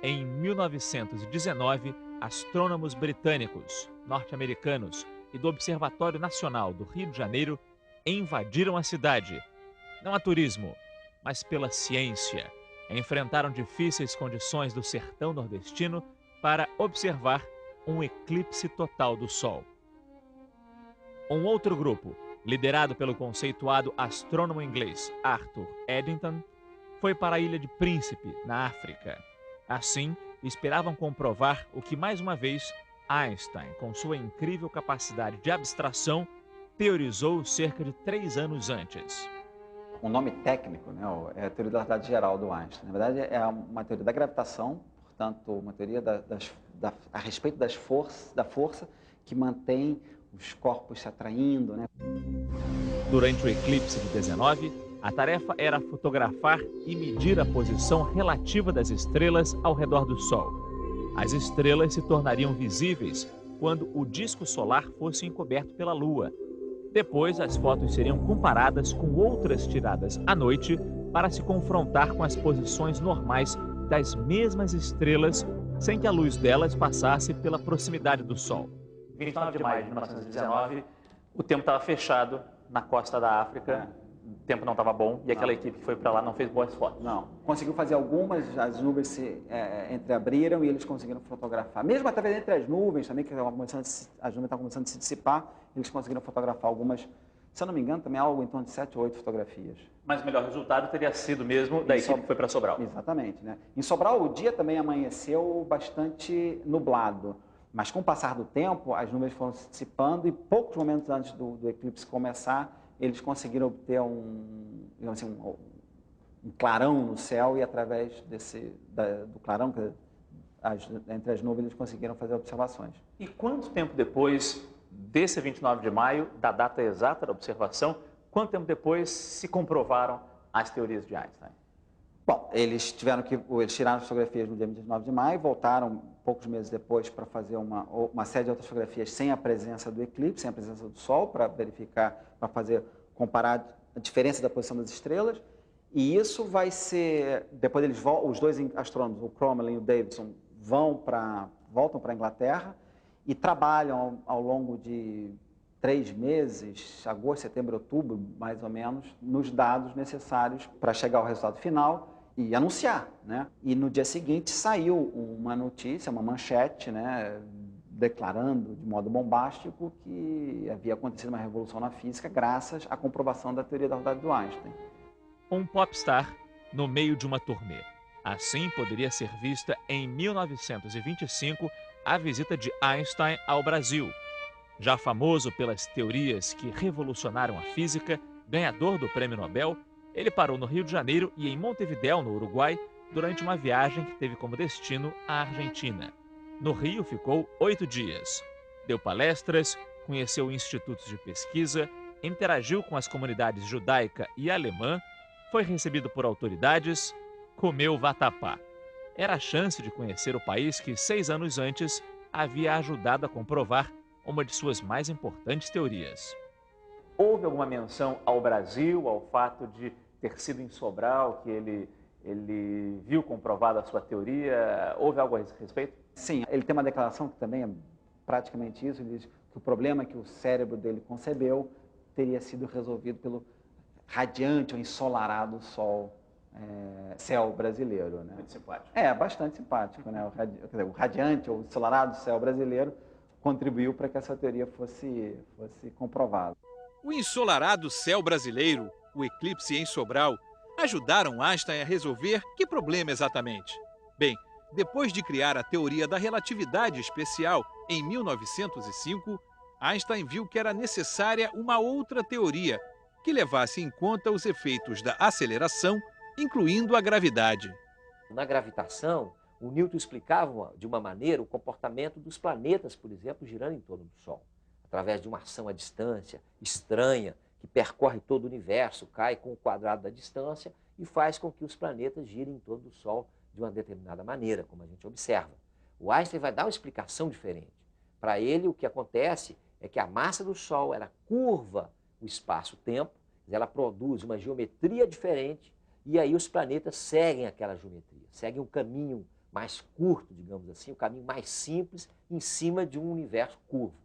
Em 1919, astrônomos britânicos, norte-americanos e do Observatório Nacional do Rio de Janeiro invadiram a cidade. Não a turismo, mas pela ciência. Enfrentaram difíceis condições do sertão nordestino para observar um eclipse total do Sol. Um outro grupo, liderado pelo conceituado astrônomo inglês Arthur Eddington, foi para a Ilha de Príncipe, na África. Assim, esperavam comprovar o que, mais uma vez, Einstein, com sua incrível capacidade de abstração, teorizou cerca de 3 anos antes. O nome técnico, né, é a teoria da relatividade geral do Einstein. Na verdade, é uma teoria da gravitação, portanto, uma teoria a respeito da força que mantém os corpos se atraindo, né? Durante o eclipse de 19, a tarefa era fotografar e medir a posição relativa das estrelas ao redor do Sol. As estrelas se tornariam visíveis quando o disco solar fosse encoberto pela Lua. Depois, as fotos seriam comparadas com outras tiradas à noite para se confrontar com as posições normais das mesmas estrelas, sem que a luz delas passasse pela proximidade do Sol. 29 de maio de 1919, o tempo estava fechado na costa da África, o tempo não estava bom e aquela equipe que foi para lá não fez boas fotos. Não, conseguiu fazer algumas, as nuvens se entreabriram e eles conseguiram fotografar. Mesmo através entre as nuvens também, que as nuvens estavam começando a se dissipar, eles conseguiram fotografar algumas, se eu não me engano, também algo em torno de 7 ou 8 fotografias. Mas o melhor resultado teria sido mesmo da equipe que foi para Sobral. Exatamente, né? Em Sobral o dia também amanheceu bastante nublado. Mas com o passar do tempo, as nuvens foram se dissipando e poucos momentos antes do eclipse começar, eles conseguiram obter um clarão no céu e através do clarão, entre as nuvens, eles conseguiram fazer observações. E quanto tempo depois desse 29 de maio, da data exata da observação, quanto tempo depois se comprovaram as teorias de Einstein? Bom, eles tiraram as fotografias no dia 29 de maio, voltaram poucos meses depois para fazer uma série de outras fotografias sem a presença do eclipse, sem a presença do Sol, para verificar, comparar a diferença da posição das estrelas. E isso vai ser, depois os dois astrônomos, o Crommelin e o Davidson, voltam para a Inglaterra e trabalham ao longo de 3 meses, agosto, setembro, outubro, mais ou menos, nos dados necessários para chegar ao resultado final e anunciar, né? E no dia seguinte saiu uma notícia, uma manchete, né, declarando de modo bombástico que havia acontecido uma revolução na física graças à comprovação da teoria da relatividade do Einstein. Um popstar no meio de uma turnê. Assim poderia ser vista em 1925 a visita de Einstein ao Brasil. Já famoso pelas teorias que revolucionaram a física, ganhador do Prêmio Nobel, ele parou no Rio de Janeiro e em Montevidéu, no Uruguai, durante uma viagem que teve como destino a Argentina. No Rio ficou 8 dias. Deu palestras, conheceu institutos de pesquisa, interagiu com as comunidades judaica e alemã, foi recebido por autoridades, comeu vatapá. Era a chance de conhecer o país que 6 anos antes havia ajudado a comprovar uma de suas mais importantes teorias. Houve alguma menção ao Brasil, ao fato de ter sido em Sobral, que ele viu comprovada a sua teoria? Houve algo a esse respeito? Sim, ele tem uma declaração que também é praticamente isso. Ele diz que o problema que o cérebro dele concebeu teria sido resolvido pelo radiante ou ensolarado céu brasileiro, né? Muito simpático. É, bastante simpático, né? O radiante ou ensolarado céu brasileiro contribuiu para que essa teoria fosse comprovada. O ensolarado céu brasileiro, o eclipse em Sobral, ajudaram Einstein a resolver que problema exatamente? Bem, depois de criar a teoria da relatividade especial em 1905, Einstein viu que era necessária uma outra teoria que levasse em conta os efeitos da aceleração, incluindo a gravidade. Na gravitação, o Newton explicava de uma maneira o comportamento dos planetas, por exemplo, girando em torno do Sol, através de uma ação à distância estranha, que percorre todo o universo, cai com o quadrado da distância e faz com que os planetas girem em torno do Sol de uma determinada maneira, como a gente observa. O Einstein vai dar uma explicação diferente. Para ele, o que acontece é que a massa do Sol ela curva o espaço-tempo, ela produz uma geometria diferente e aí os planetas seguem aquela geometria, seguem um caminho mais curto, digamos assim, um caminho mais simples em cima de um universo curvo.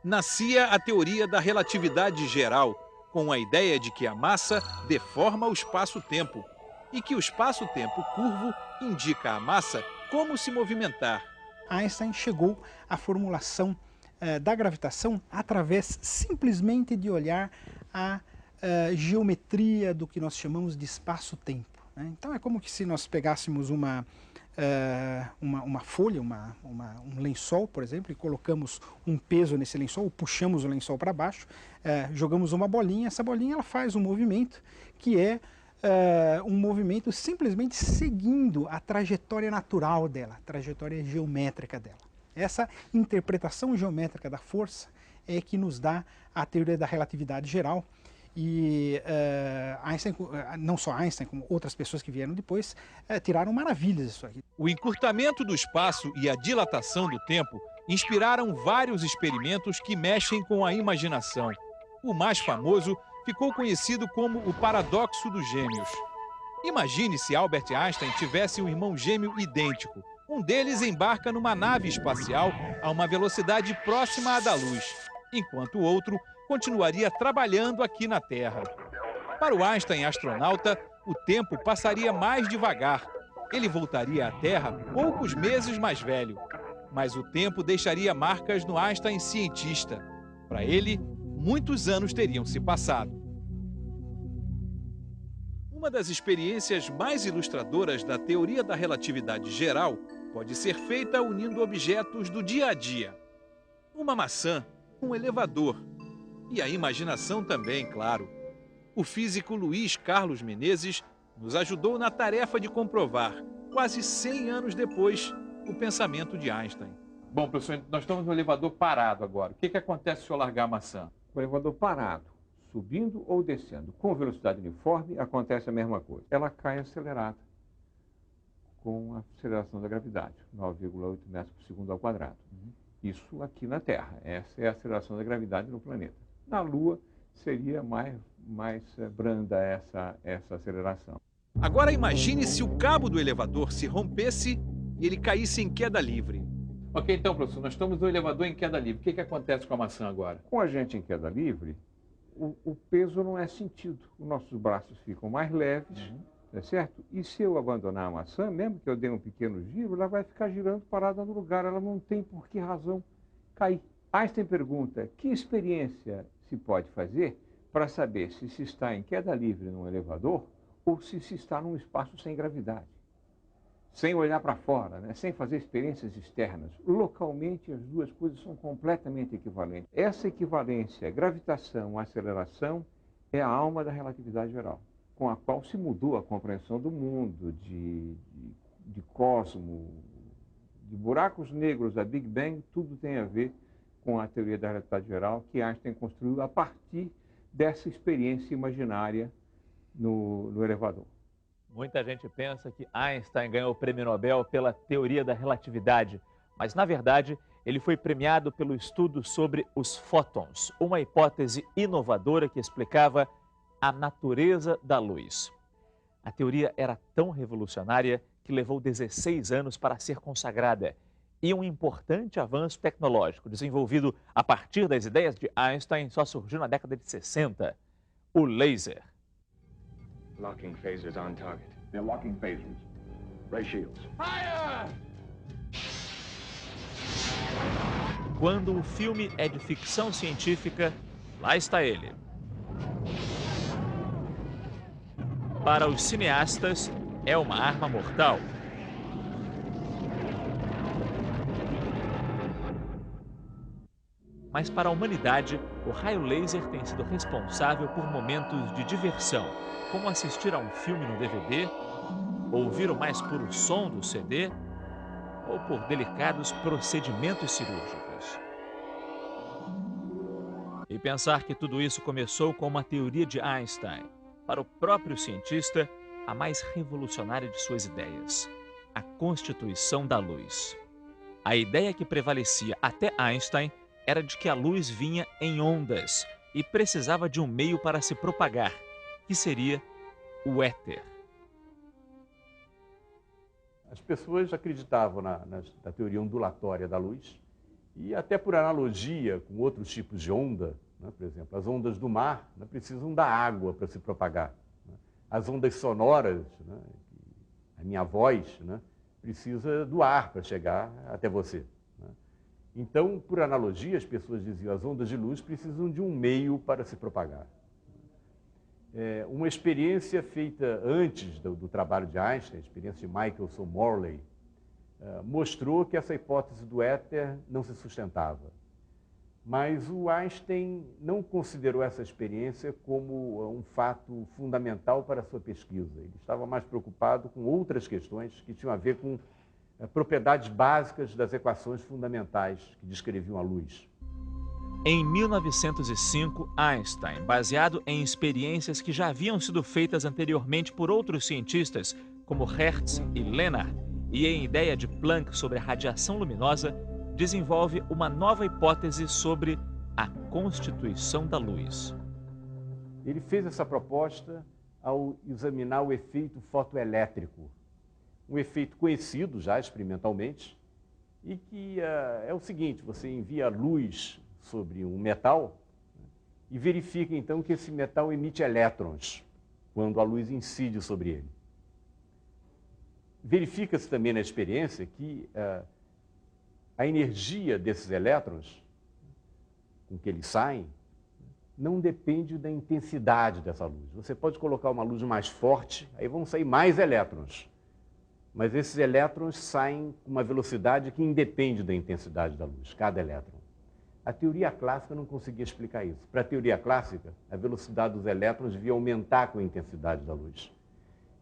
Nascia a teoria da relatividade geral, com a ideia de que a massa deforma o espaço-tempo e que o espaço-tempo curvo indica à massa como se movimentar. Einstein chegou à formulação da gravitação através simplesmente de olhar a geometria do que nós chamamos de espaço-tempo, né? Então é como que se nós pegássemos uma folha, um lençol, por exemplo, e colocamos um peso nesse lençol, puxamos o lençol para baixo, jogamos uma bolinha, essa bolinha ela faz um movimento que é um movimento simplesmente seguindo a trajetória natural dela, a trajetória geométrica dela. Essa interpretação geométrica da força é que nos dá a teoria da relatividade geral. E Einstein, não só Einstein, como outras pessoas que vieram depois, tiraram maravilhas disso aqui. O encurtamento do espaço e a dilatação do tempo inspiraram vários experimentos que mexem com a imaginação. O mais famoso ficou conhecido como o paradoxo dos gêmeos. Imagine se Albert Einstein tivesse um irmão gêmeo idêntico. Um deles embarca numa nave espacial a uma velocidade próxima à da luz, enquanto o outro continuaria trabalhando aqui na Terra. Para o Einstein astronauta, o tempo passaria mais devagar. Ele voltaria à Terra poucos meses mais velho. Mas o tempo deixaria marcas no Einstein cientista. Para ele, muitos anos teriam se passado. Uma das experiências mais ilustradoras da teoria da relatividade geral pode ser feita unindo objetos do dia a dia. Uma maçã, um elevador e a imaginação também, claro. O físico Luiz Carlos Menezes nos ajudou na tarefa de comprovar, quase 100 anos depois, o pensamento de Einstein. Bom, professor, nós estamos no elevador parado agora. O que acontece se eu largar a maçã? O elevador parado, subindo ou descendo, com velocidade uniforme, acontece a mesma coisa. Ela cai acelerada, com a aceleração da gravidade, 9,8 metros por segundo ao quadrado. Isso aqui na Terra. Essa é a aceleração da gravidade no planeta. Na Lua, seria mais branda essa aceleração. Agora imagine se o cabo do elevador se rompesse e ele caísse em queda livre. Ok, então, professor, nós estamos no elevador em queda livre. O que acontece com a maçã agora? Com a gente em queda livre, o peso não é sentido. Os nossos braços ficam mais leves, é certo? E se eu abandonar a maçã, mesmo que eu dê um pequeno giro, ela vai ficar girando parada no lugar. Ela não tem por que razão cair. Einstein pergunta, que experiência se pode fazer para saber se se está em queda livre num elevador ou se se está num espaço sem gravidade? Sem olhar para fora, né? Sem fazer experiências externas. Localmente, as duas coisas são completamente equivalentes. Essa equivalência, gravitação, aceleração, é a alma da relatividade geral, com a qual se mudou a compreensão do mundo, de cosmo, de buracos negros, da Big Bang, tudo tem a ver com a teoria da relatividade geral que Einstein construiu a partir dessa experiência imaginária no elevador. Muita gente pensa que Einstein ganhou o prêmio Nobel pela teoria da relatividade, mas, na verdade, ele foi premiado pelo estudo sobre os fótons, uma hipótese inovadora que explicava a natureza da luz. A teoria era tão revolucionária que levou 16 anos para ser consagrada. E um importante avanço tecnológico desenvolvido a partir das ideias de Einstein só surgiu na década de 60, o laser. Locking phasers on target. They're locking phasers. Ray shields. Fire! Quando o filme é de ficção científica, lá está ele. Para os cineastas, é uma arma mortal. Mas para a humanidade, o raio laser tem sido responsável por momentos de diversão, como assistir a um filme no DVD ouvir o mais puro som do CD ou por delicados procedimentos cirúrgicos. E pensar que tudo isso começou com uma teoria de Einstein, para o próprio cientista, a mais revolucionária de suas ideias, a constituição da luz. A ideia que prevalecia até Einstein era de que a luz vinha em ondas e precisava de um meio para se propagar, que seria o éter. As pessoas acreditavam na teoria ondulatória da luz e até por analogia com outros tipos de onda, né, por exemplo, as ondas do mar, né, precisam da água para se propagar. Né? As ondas sonoras, né, a minha voz, né, precisa do ar para chegar até você. Né? Então, por analogia, as pessoas diziam as ondas de luz precisam de um meio para se propagar. Uma experiência feita antes do trabalho de Einstein, a experiência de Michelson Morley, mostrou que essa hipótese do éter não se sustentava. Mas o Einstein não considerou essa experiência como um fato fundamental para a sua pesquisa. Ele estava mais preocupado com outras questões que tinham a ver com propriedades básicas das equações fundamentais que descreviam a luz. Em 1905, Einstein, baseado em experiências que já haviam sido feitas anteriormente por outros cientistas, como Hertz e Lennard, e em ideia de Planck sobre a radiação luminosa, desenvolve uma nova hipótese sobre a constituição da luz. Ele fez essa proposta ao examinar o efeito fotoelétrico, um efeito conhecido já experimentalmente, e que é o seguinte: você envia luz sobre um metal e verifica então que esse metal emite elétrons quando a luz incide sobre ele. Verifica-se também na experiência que a energia desses elétrons, com que eles saem, não depende da intensidade dessa luz. Você pode colocar uma luz mais forte, aí vão sair mais elétrons. Mas esses elétrons saem com uma velocidade que independe da intensidade da luz, cada elétron. A teoria clássica não conseguia explicar isso. Para a teoria clássica, a velocidade dos elétrons devia aumentar com a intensidade da luz.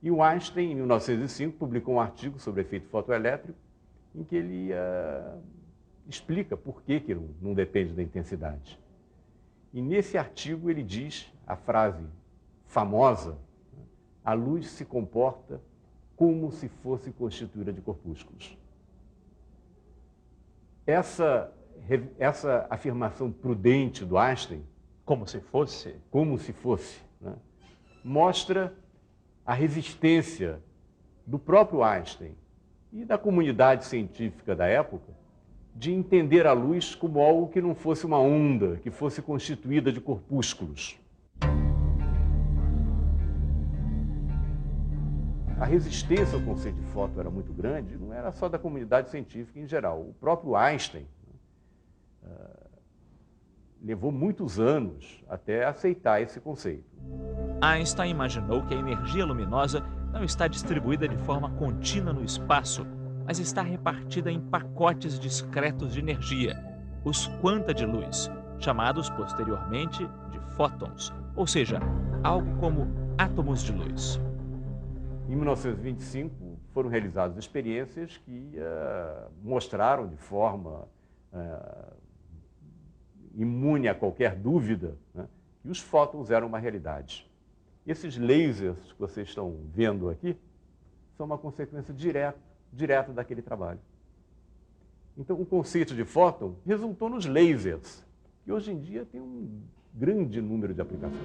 E o Einstein, em 1905, publicou um artigo sobre o efeito fotoelétrico, em que ele explica por que não depende da intensidade. E nesse artigo ele diz a frase famosa: a luz se comporta como se fosse constituída de corpúsculos. Essa afirmação prudente do Einstein, como se fosse, né, mostra a resistência do próprio Einstein e da comunidade científica da época de entender a luz como algo que não fosse uma onda, que fosse constituída de corpúsculos. A resistência ao conceito de fóton era muito grande, não era só da comunidade científica em geral. O próprio Einstein levou muitos anos até aceitar esse conceito. Einstein imaginou que a energia luminosa não está distribuída de forma contínua no espaço, mas está repartida em pacotes discretos de energia, os quanta de luz, chamados posteriormente de fótons, ou seja, algo como átomos de luz. Em 1925, foram realizadas experiências que mostraram de forma imune a qualquer dúvida, né, que os fótons eram uma realidade. Esses lasers que vocês estão vendo aqui são uma consequência direta daquele trabalho. Então, o conceito de fóton resultou nos lasers, que hoje em dia tem um grande número de aplicações.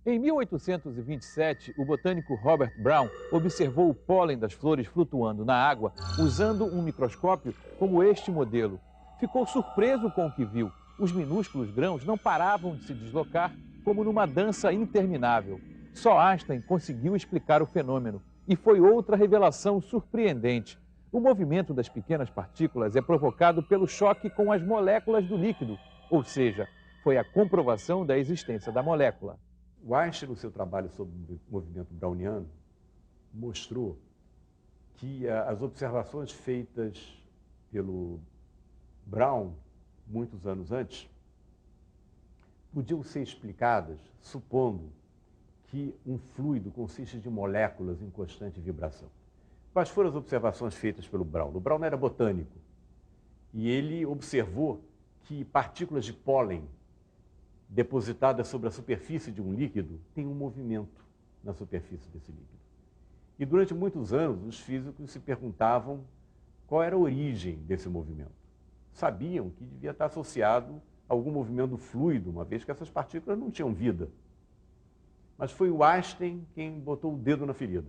Em 1827, o botânico Robert Brown observou o pólen das flores flutuando na água usando um microscópio como este modelo. Ficou surpreso com o que viu. Os minúsculos grãos não paravam de se deslocar como numa dança interminável. Só Einstein conseguiu explicar o fenômeno. E foi outra revelação surpreendente. O movimento das pequenas partículas é provocado pelo choque com as moléculas do líquido, ou seja, foi a comprovação da existência da molécula. O Einstein, no seu trabalho sobre o movimento browniano, mostrou que as observações feitas pelo Brown, muitos anos antes, podiam ser explicadas supondo que um fluido consiste de moléculas em constante vibração. Quais foram as observações feitas pelo Brown? O Brown era botânico e ele observou que partículas de pólen depositadas sobre a superfície de um líquido têm um movimento na superfície desse líquido. E durante muitos anos os físicos se perguntavam qual era a origem desse movimento. Sabiam que devia estar associado a algum movimento fluido, uma vez que essas partículas não tinham vida. Mas foi o Einstein quem botou o dedo na ferida,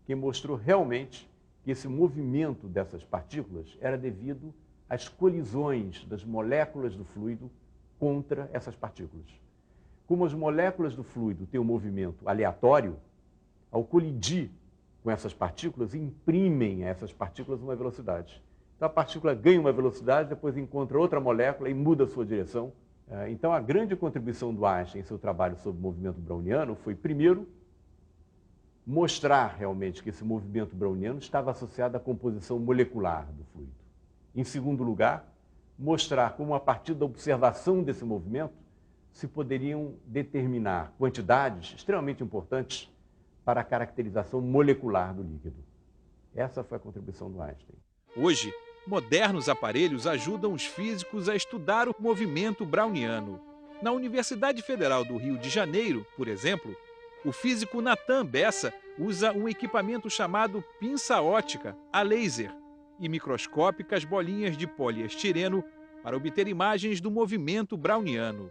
quem mostrou realmente que esse movimento dessas partículas era devido às colisões das moléculas do fluido contra essas partículas. Como as moléculas do fluido têm um movimento aleatório, ao colidir com essas partículas, imprimem a essas partículas uma velocidade. Então a partícula ganha uma velocidade, depois encontra outra molécula e muda a sua direção. Então a grande contribuição do Einstein em seu trabalho sobre o movimento browniano foi, primeiro, mostrar realmente que esse movimento browniano estava associado à composição molecular do fluido. Em segundo lugar, mostrar como, a partir da observação desse movimento, se poderiam determinar quantidades extremamente importantes para a caracterização molecular do líquido. Essa foi a contribuição do Einstein. Hoje, modernos aparelhos ajudam os físicos a estudar o movimento browniano. Na Universidade Federal do Rio de Janeiro, por exemplo, o físico Natan Bessa usa um equipamento chamado pinça óptica, a laser, e microscópicas bolinhas de poliestireno para obter imagens do movimento browniano.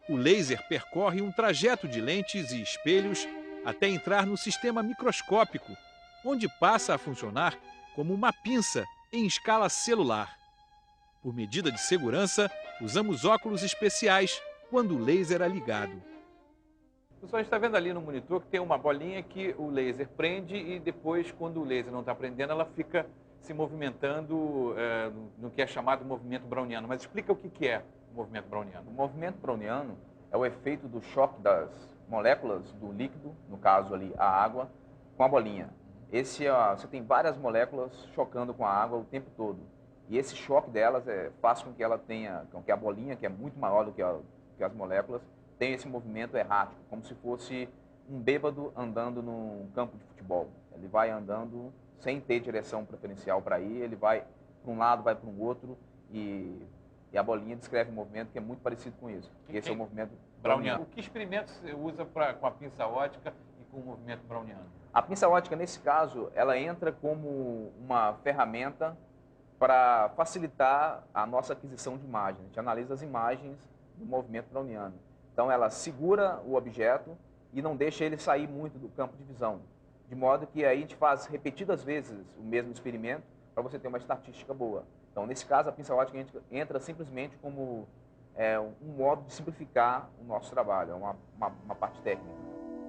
O laser percorre um trajeto de lentes e espelhos até entrar no sistema microscópico, onde passa a funcionar como uma pinça em escala celular. Por medida de segurança, usamos óculos especiais quando o laser é ligado. Pessoal, a gente está vendo ali no monitor que tem uma bolinha que o laser prende e depois, quando o laser não está prendendo, ela fica se movimentando no que é chamado movimento browniano. Mas explica o que é o movimento browniano. O movimento browniano é o efeito do choque das moléculas do líquido, no caso ali a água, com a bolinha. Você tem várias moléculas chocando com a água o tempo todo. E esse choque delas faz com que ela tenha, com que a bolinha, que é muito maior do que as moléculas, tenha esse movimento errático, como se fosse um bêbado andando num campo de futebol. Ele vai andando sem ter direção preferencial para ir, ele vai para um lado, vai para um outro, e a bolinha descreve um movimento que é muito parecido com isso. E esse é o movimento browniano. O que experimentos você usa com a pinça óptica e com o movimento browniano? A pinça óptica, nesse caso, ela entra como uma ferramenta para facilitar a nossa aquisição de imagens. A gente analisa as imagens do movimento browniano. Então, ela segura o objeto e não deixa ele sair muito do campo de visão. De modo que aí a gente faz repetidas vezes o mesmo experimento para você ter uma estatística boa. Então, nesse caso, a pinça óptica entra simplesmente como um modo de simplificar o nosso trabalho, é uma parte técnica.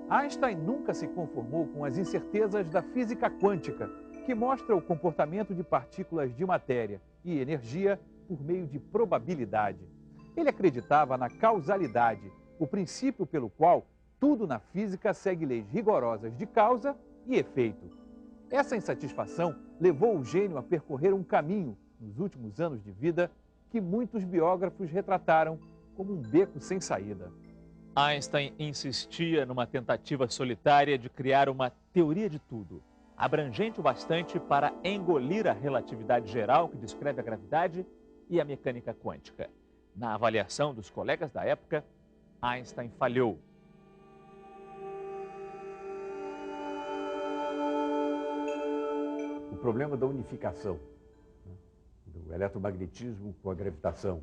Einstein nunca se conformou com as incertezas da física quântica, que mostra o comportamento de partículas de matéria e energia por meio de probabilidade. Ele acreditava na causalidade, o princípio pelo qual tudo na física segue leis rigorosas de causa e efeito. Essa insatisfação levou o gênio a percorrer um caminho, nos últimos anos de vida, que muitos biógrafos retrataram como um beco sem saída. Einstein insistia numa tentativa solitária de criar uma teoria de tudo, abrangente o bastante para engolir a relatividade geral que descreve a gravidade e a mecânica quântica. Na avaliação dos colegas da época, Einstein falhou. O problema da unificação, do eletromagnetismo com a gravitação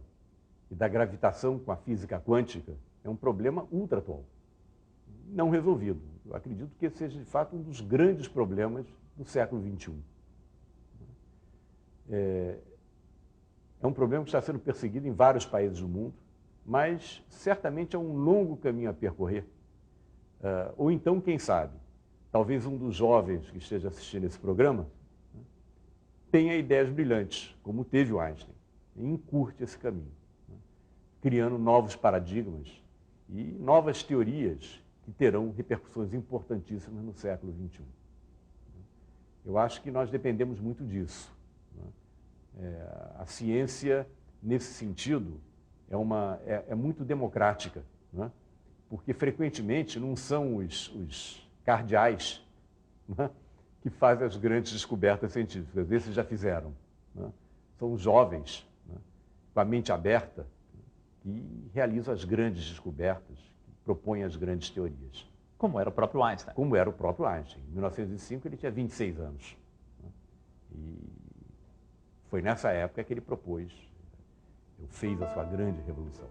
e da gravitação com a física quântica é um problema ultra atual, não resolvido. Eu acredito que esse seja, de fato, um dos grandes problemas do século XXI. É um problema que está sendo perseguido em vários países do mundo, mas certamente é um longo caminho a percorrer. Ou então, quem sabe, talvez um dos jovens que esteja assistindo esse programa tenha ideias brilhantes, como teve o Einstein, e encurte esse caminho, criando novos paradigmas e novas teorias que terão repercussões importantíssimas no século XXI. Eu acho que nós dependemos muito disso. A ciência, nesse sentido, é muito democrática, né? Porque frequentemente não são os cardeais, né, que fazem as grandes descobertas científicas. Esses já fizeram, né? São os jovens, né, com a mente aberta, que realizam as grandes descobertas, que propõem as grandes teorias. Como era o próprio Einstein. Como era o próprio Einstein. Em 1905 ele tinha 26 anos. Né? E foi nessa época que ele fez a sua grande revolução.